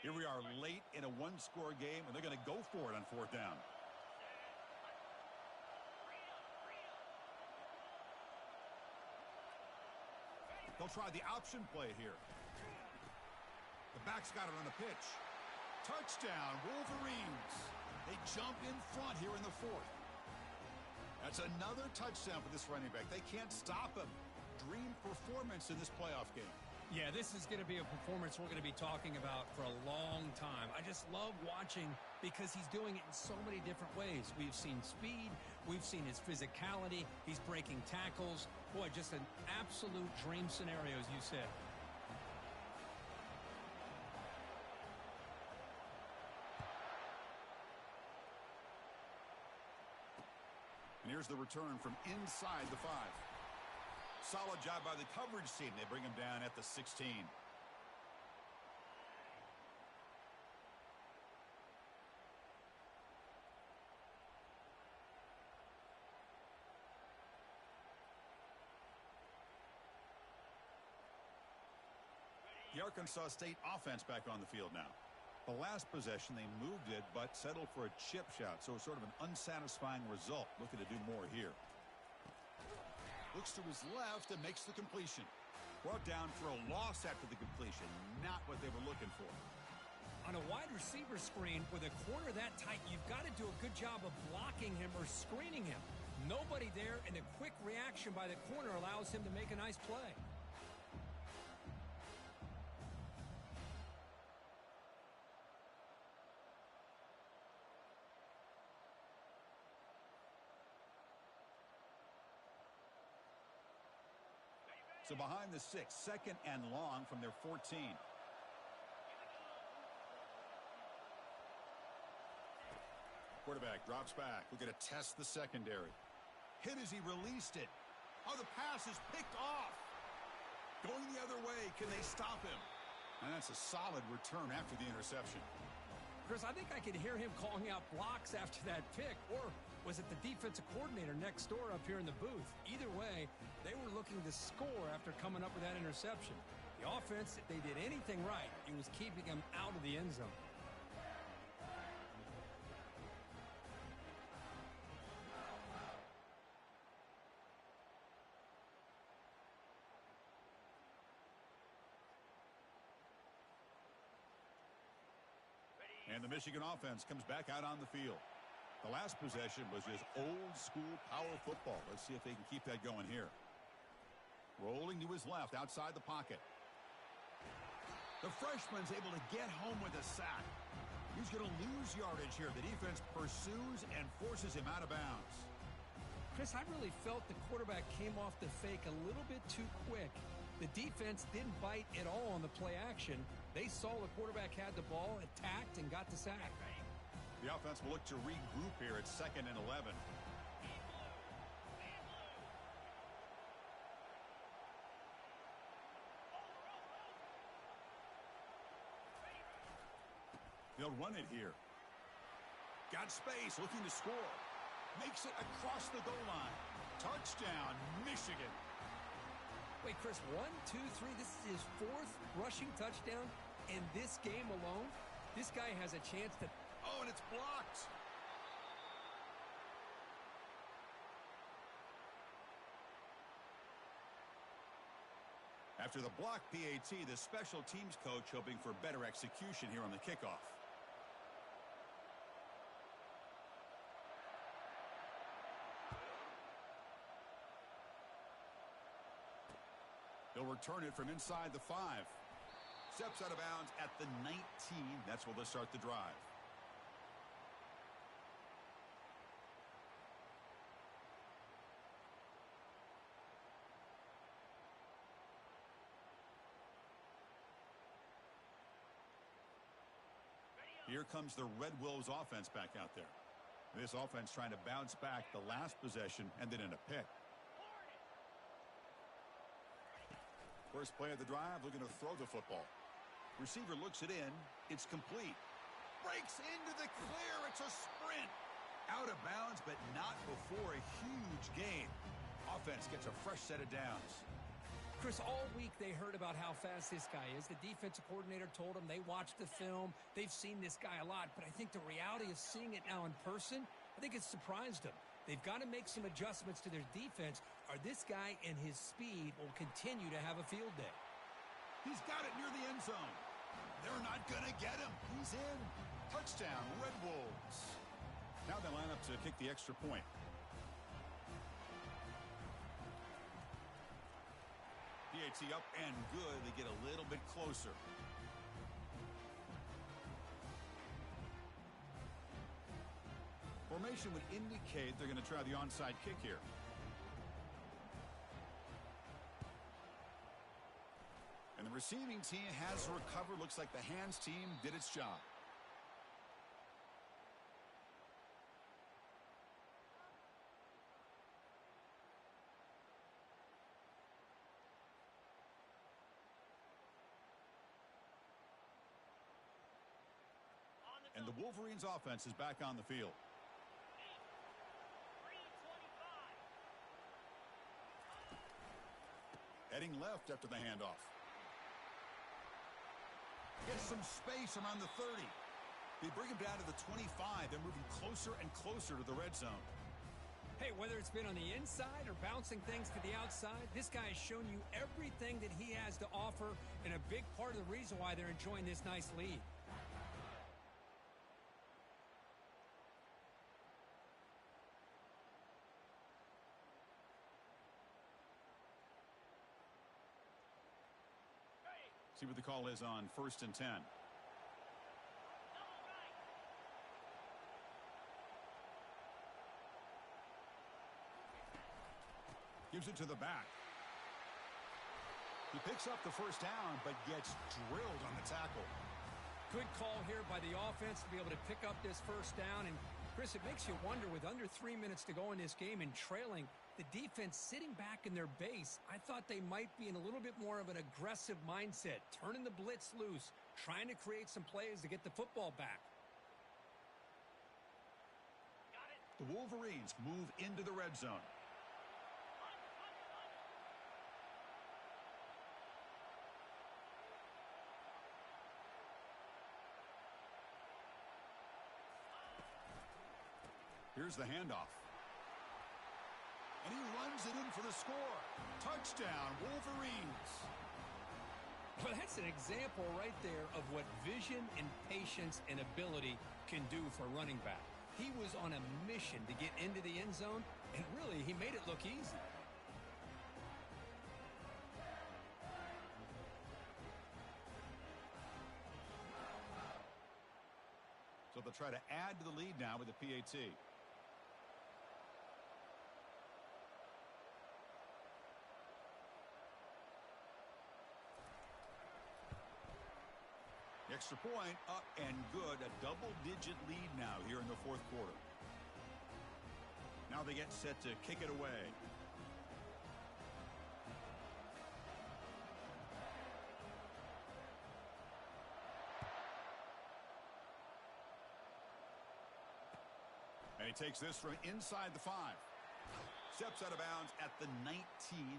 Here we are late in a 1-score game, and they're going to go for it on 4th down. They'll try the option play here. The back's got it on the pitch. Touchdown, Wolverines. They jump in front here in the 4th. That's another touchdown for this running back. They can't stop him. Dream performance in this playoff game. Yeah, this is going to be a performance we're going to be talking about for a long time. I just love watching because he's doing it in so many different ways. We've seen speed. We've seen his physicality. He's breaking tackles. Boy, just an absolute dream scenario, as you said. And here's the return from inside the 5. Solid job by the coverage team. They bring him down at the 16. The Arkansas State offense back on the field now. The last possession, they moved it, but settled for a chip shot, so sort of an unsatisfying result. Looking to do more here. Looks to his left and makes the completion. Brought down for a loss after the completion. Not what they were looking for. On a wide receiver screen with a corner that tight, you've got to do a good job of blocking him or screening him. Nobody there, and the quick reaction by the corner allows him to make a nice play. So behind the 6, 2nd and long from their 14. Quarterback drops back. We're going to test the secondary. Hit as he released it. Oh, the pass is picked off. Going the other way. Can they stop him? And that's a solid return after the interception. Chris, I think I could hear him calling out blocks after that pick, or was it the defensive coordinator next door up here in the booth? Either way, they were looking to score after coming up with that interception. The offense, if they did anything right, it was keeping them out of the end zone. And the Michigan offense comes back out on the field. The last possession was just old-school power football. Let's see if they can keep that going here. Rolling to his left outside the pocket. The freshman's able to get home with a sack. He's going to lose yardage here. The defense pursues and forces him out of bounds. Chris, I really felt the quarterback came off the fake a little bit too quick. The defense didn't bite at all on the play action. They saw the quarterback had the ball, attacked, and got the sack. The offense will look to regroup here at 2nd and 11. They'll run it here. Got space, looking to score. Makes it across the goal line. Touchdown, Michigan. Wait, Chris, 1, 2, 3. This is his 4th rushing touchdown in this game alone. This guy has a chance to... Oh, and it's blocked. After the block PAT, the special teams coach hoping for better execution here on the kickoff. They'll return it from inside the 5. Steps out of bounds at the 19. That's where they'll start the drive. Here comes the Red Wolves offense back out there. This offense trying to bounce back the last possession and then in a pick. First play of the drive, looking to throw the football. Receiver looks it in. It's complete. Breaks into the clear. It's a sprint. Out of bounds, but not before a huge gain. Offense gets a fresh set of downs. Chris, all week they heard about how fast this guy is. The defensive coordinator told them they watched the film. They've seen this guy a lot, but I think the reality of seeing it now in person, I think it's surprised them. They've got to make some adjustments to their defense, or this guy and his speed will continue to have a field day. He's got it near the end zone. They're not going to get him. He's in. Touchdown, Red Wolves. Now they line up to kick the extra point. PAT up and good. They get a little bit closer. Formation would indicate they're going to try the onside kick here. And the receiving team has recovered. Looks like the hands team did its job. And the Wolverines offense is back on the field. Heading left after the handoff. Gets some space around the 30. They bring him down to the 25. They're moving closer and closer to the red zone. Hey, whether it's been on the inside or bouncing things to the outside, this guy has shown you everything that he has to offer, and a big part of the reason why they're enjoying this nice lead. See what the call is on 1st and 10. Gives it to the back. He picks up the first down, but gets drilled on the tackle. Good call here by the offense to be able to pick up this first down. And, Chris, it makes you wonder, with under 3 minutes to go in this game and trailing, the defense sitting back in their base, I thought they might be in a little bit more of an aggressive mindset, turning the blitz loose, trying to create some plays to get the football back. The Wolverines move into the red zone. Here's the handoff. And he runs it in for the score. Touchdown, Wolverines. Well, that's an example right there of what vision and patience and ability can do for a running back. He was on a mission to get into the end zone, and really, he made it look easy. So they'll try to add to the lead now with the PAT. The extra point up and good. A double-digit lead now here in the fourth quarter. Now they get set to kick it away. And he takes this from inside the 5. Steps out of bounds at the 19.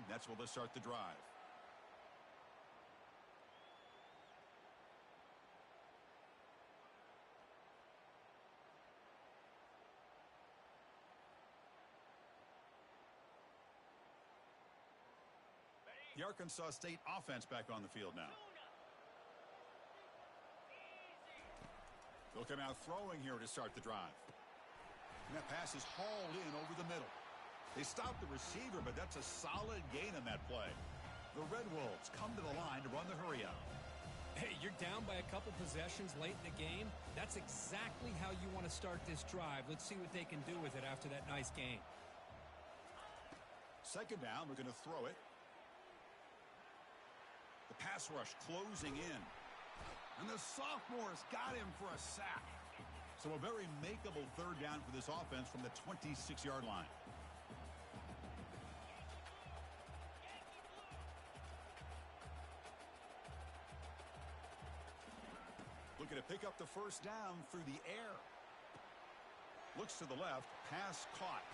That's where they'll start the drive. The Arkansas State offense back on the field now. They'll come out throwing here to start the drive. And that pass is hauled in over the middle. They stop the receiver, but that's a solid gain on that play. The Red Wolves come to the line to run the hurry out. Hey, you're down by a couple possessions late in the game. That's exactly how you want to start this drive. Let's see what they can do with it after that nice game. Second down, we're going to throw it. The pass rush closing in. And the sophomores got him for a sack. So a very makeable third down for this offense from the 26-yard line. Looking to pick up the first down through the air. Looks to the left. Pass caught.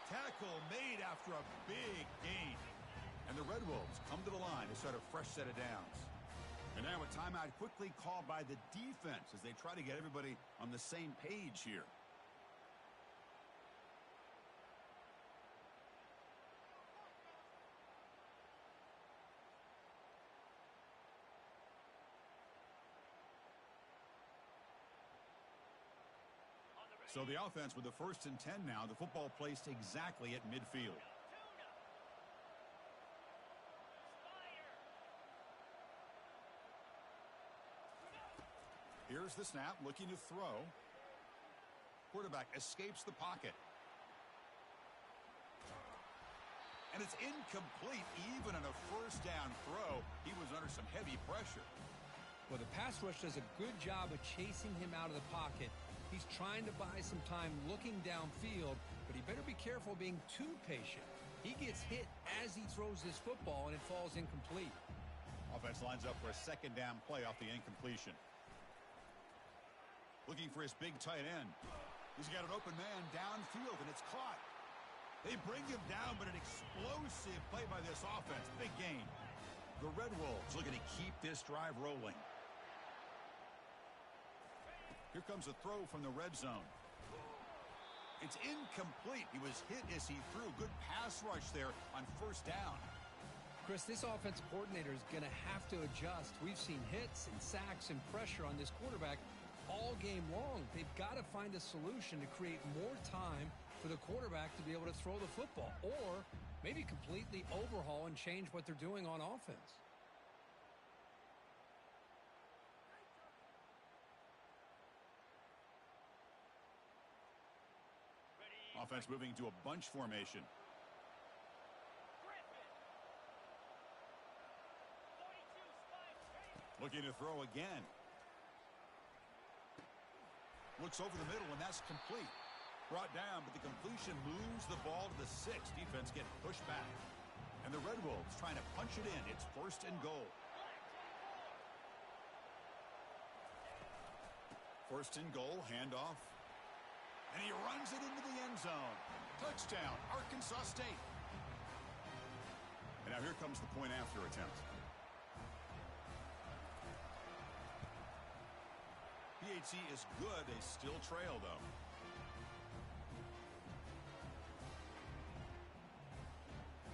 Tackle made after a big gain. And the Red Wolves come to the line to start a fresh set of downs. And now a timeout quickly called by the defense as they try to get everybody on the same page here. So the offense with the 1st and 10 now. The football placed exactly at midfield. Here's the snap, looking to throw. Quarterback escapes the pocket. And it's incomplete even on a first down throw. He was under some heavy pressure. Well, the pass rush does a good job of chasing him out of the pocket. He's trying to buy some time looking downfield, but he better be careful being too patient. He gets hit as he throws this football, and it falls incomplete. Offense lines up for a second down play off the incompletion. Looking for his big tight end. He's got an open man downfield, and it's caught. They bring him down, but an explosive play by this offense. Big gain. The Red Wolves looking to keep this drive rolling. Here comes a throw from the red zone. It's incomplete. He was hit as he threw. Good pass rush there on first down. Chris, this offensive coordinator is going to have to adjust. We've seen hits and sacks and pressure on this quarterback all game long. They've got to find a solution to create more time for the quarterback to be able to throw the football, or maybe completely overhaul and change what they're doing on offense. Offense moving to a bunch formation. Looking to throw again. Looks over the middle, and that's complete. Brought down, but the completion moves the ball to the 6. Defense getting pushed back. And the Red Wolves trying to punch it in. It's 1st and goal. 1st and goal, handoff. And he runs it into the end zone. Touchdown, Arkansas State. And now here comes the point after attempt. PAT is good. They still trail, though.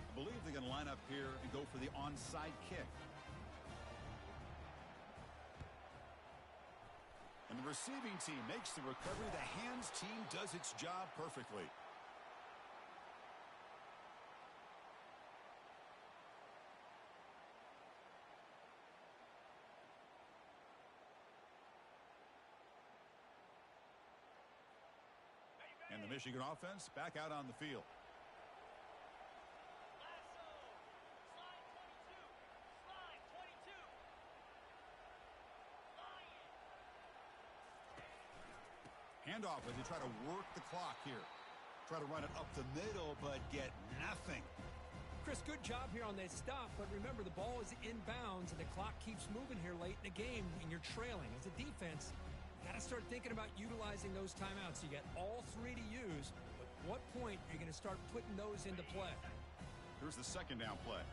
I believe they're going to line up here and go for the onside kick. receiving team makes the recovery. The hands team does its job perfectly. And the Michigan offense back out on the field. Handoff as they try to work the clock here. Try to run it up the middle, but get nothing. Chris, good job here on that stop, but remember the ball is inbounds and the clock keeps moving here late in the game and you're trailing. As a defense, you got to start thinking about utilizing those timeouts. You got all three to use, but what point are you going to start putting those into play? Here's the second down play.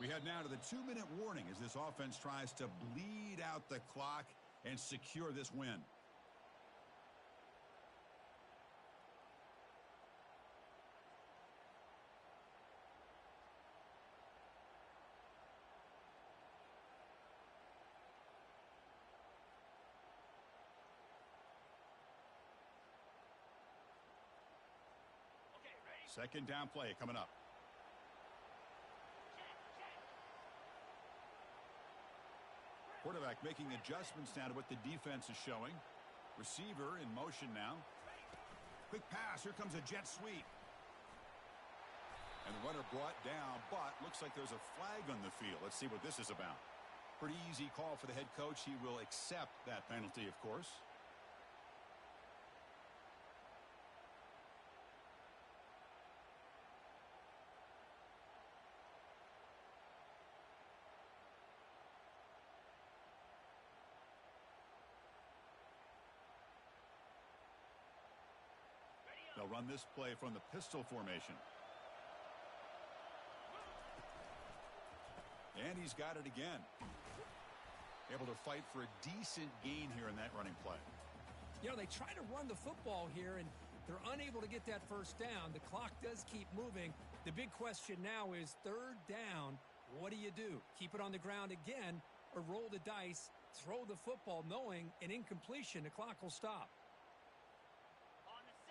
We head now to the 2-minute warning as this offense tries to bleed out the clock and secure this win. Second down play coming up. Quarterback making adjustments now to what the defense is showing. Receiver in motion now. Quick pass. Here comes a jet sweep. And the runner brought down, but looks like there's a flag on the field. Let's see what this is about. Pretty easy call for the head coach. He will accept that penalty, of course. They'll run this play from the pistol formation. And he's got it again. Able to fight for a decent gain here in that running play. You know, they try to run the football here, and they're unable to get that first down. The clock does keep moving. The big question now is third down. What do? Keep it on the ground again or roll the dice, throw the football knowing an incompletion, the clock will stop.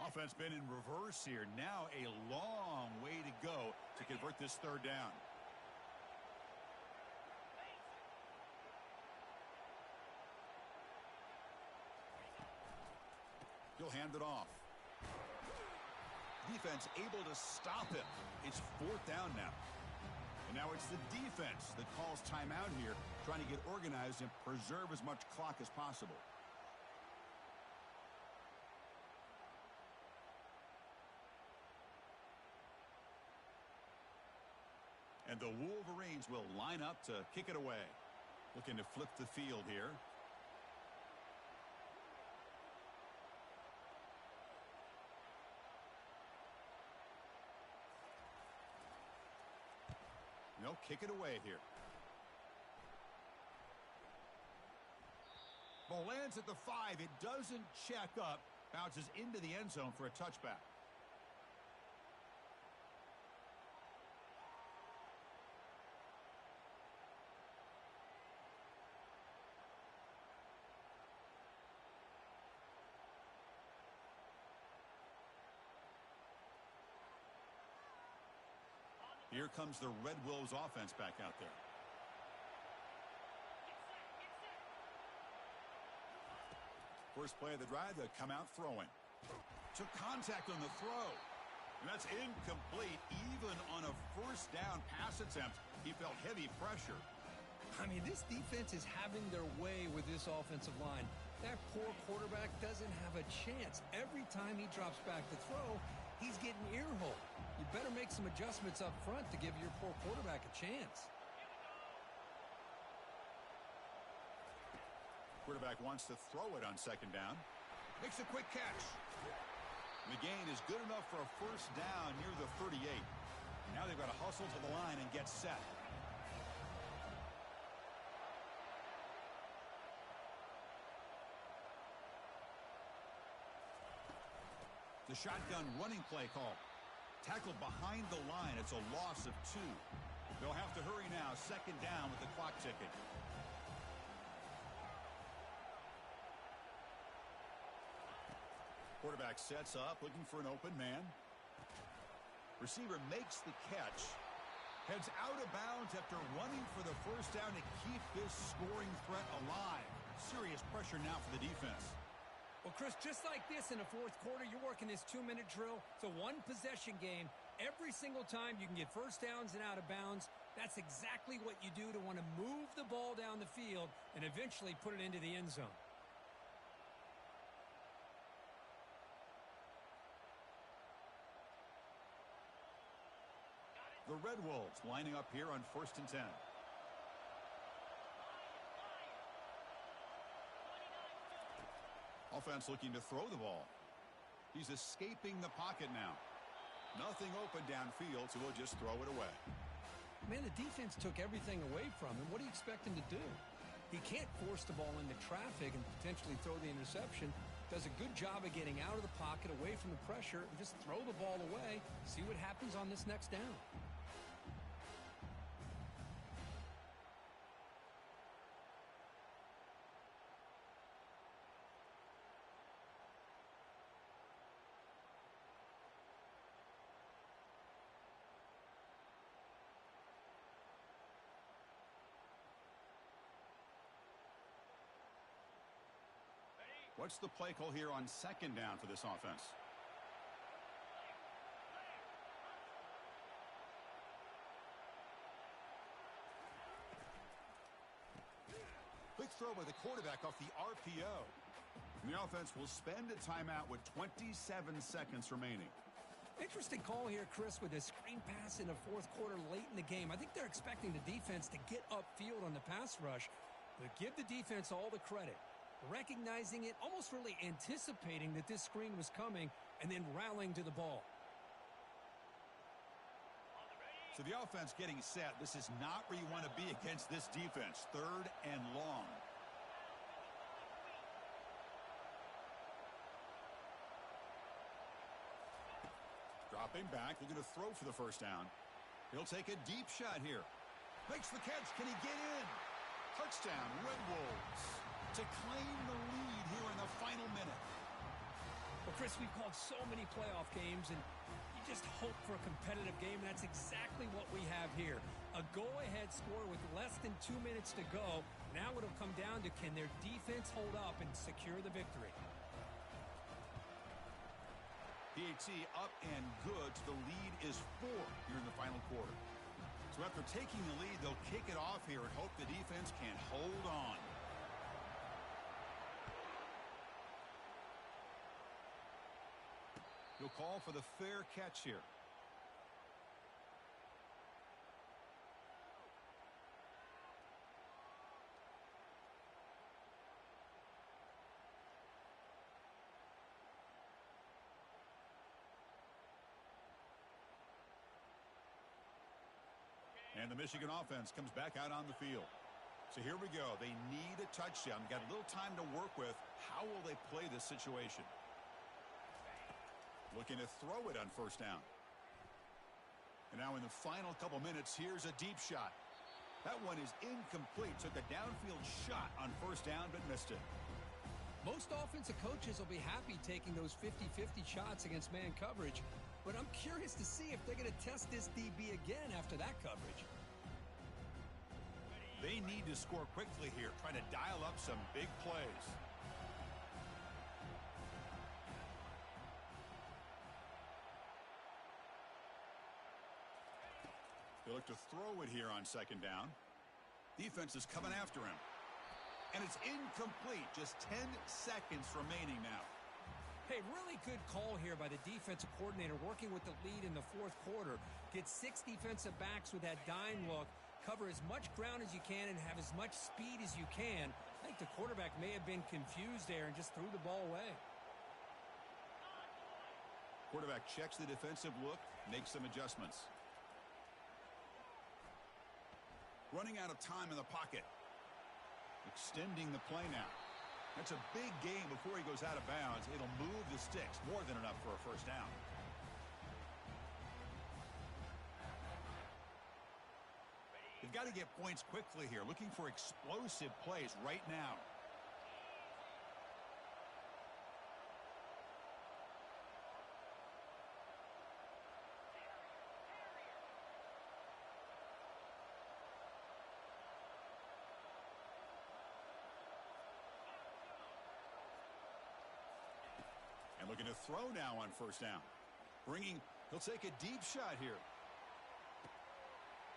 Offense been in reverse here. Now a long way to go to convert this third down. He'll hand it off. Defense able to stop him. It's fourth down now. And now it's the defense that calls timeout here, trying to get organized and preserve as much clock as possible. And the Wolverines will line up to kick it away. Looking to flip the field here. They'll kick it away here. Ball lands at the 5. It doesn't check up. Bounces into the end zone for a touchback. Here comes the Red Wolves offense back out there. First play of the drive, they come out throwing. Took contact on the throw. And that's incomplete. Even on a first down pass attempt, he felt heavy pressure. I mean, this defense is having their way with this offensive line. That poor quarterback doesn't have a chance. Every time he drops back to throw, he's getting earholed. You better make some adjustments up front to give your poor quarterback a chance. Quarterback wants to throw it on second down. Makes a quick catch. The gain is good enough for a first down near the 38. Now they've got to hustle to the line and get set. The shotgun running play call. Tackled behind the line. It's a loss of 2. They'll have to hurry now. Second down with the clock ticking. Quarterback sets up, looking for an open man. Receiver makes the catch. Heads out of bounds after running for the first down to keep this scoring threat alive. Serious pressure now for the defense. Well, Chris, just like this in the fourth quarter, you're working this 2-minute drill. It's a one-possession game. Every single time you can get first downs and out of bounds, that's exactly what you do to want to move the ball down the field and eventually put it into the end zone. The Red Wolves lining up here on 1st and 10. Offense looking to throw the ball. He's escaping the pocket now. Nothing open downfield, so he'll just throw it away. Man, the defense took everything away from him. What do you expect him to do? He can't force the ball into traffic and potentially throw the interception. Does a good job of getting out of the pocket, away from the pressure, and just throw the ball away. See what happens on this next down. What's the play call here on second down for this offense? Quick throw by the quarterback off the RPO. And the offense will spend a timeout with 27 seconds remaining. Interesting call here, Chris, with a screen pass in the fourth quarter late in the game. I think they're expecting the defense to get upfield on the pass rush, but give the defense all the credit. Recognizing it, almost really anticipating that this screen was coming, and then rallying to the ball. So the offense getting set. This is not where you want to be against this defense. 3rd and long. Dropping back, looking to throw for the first down. He'll take a deep shot here. Makes the catch. Can he get in? Touchdown, Red Wolves, to claim the lead here in the final minute. Well, Chris, we've called so many playoff games, and you just hope for a competitive game. That's exactly what we have here. A go-ahead score with less than 2 minutes to go. Now it'll come down to, can their defense hold up and secure the victory? PAT up and good. The lead is 4 here in the final quarter. So after taking the lead, they'll kick it off here and hope the defense can hold on. He'll call for the fair catch here. And the Michigan offense comes back out on the field. So here we go. They need a touchdown. Got a little time to work with. How will they play this situation? Looking to throw it on first down. And now in the final couple minutes, here's a deep shot. That one is incomplete. Took a downfield shot on first down, but missed it. Most offensive coaches will be happy taking those 50-50 shots against man coverage, but I'm curious to see if they're going to test this DB again after that coverage. They need to score quickly here, trying to dial up some big plays. They look to throw it here on second down. Defense is coming after him. And it's incomplete. Just 10 seconds remaining now. Hey, really good call here by the defensive coordinator working with the lead in the fourth quarter. Get 6 defensive backs with that dime look. Cover as much ground as you can and have as much speed as you can. I think the quarterback may have been confused there and just threw the ball away. Quarterback checks the defensive look, makes some adjustments. Running out of time in the pocket. Extending the play now. That's a big gain before he goes out of bounds. It'll move the sticks. More than enough for a first down. They've got to get points quickly here. Looking for explosive plays right now. And looking to throw now on first down. He'll take a deep shot here.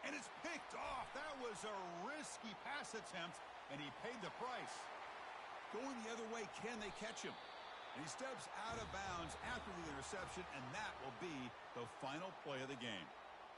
And it's picked off. That was a risky pass attempt, and he paid the price. Going the other way, can they catch him? And he steps out of bounds after the interception, and that will be the final play of the game.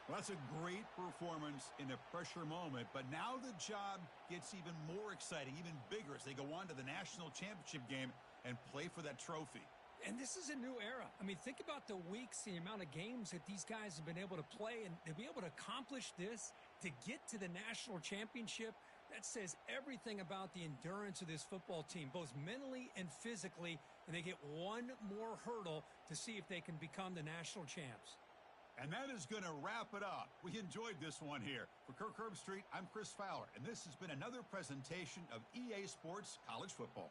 Well, that's a great performance in a pressure moment, but now the job gets even more exciting, even bigger as they go on to the national championship game and play for that trophy. And this is a new era. I mean, think about the weeks, the amount of games that these guys have been able to play, and to be able to accomplish this, to get to the national championship, that says everything about the endurance of this football team, both mentally and physically, and they get one more hurdle to see if they can become the national champs. And that is going to wrap it up. We enjoyed this one here. For Kirk Herbstreit, I'm Chris Fowler, and this has been another presentation of EA Sports College Football.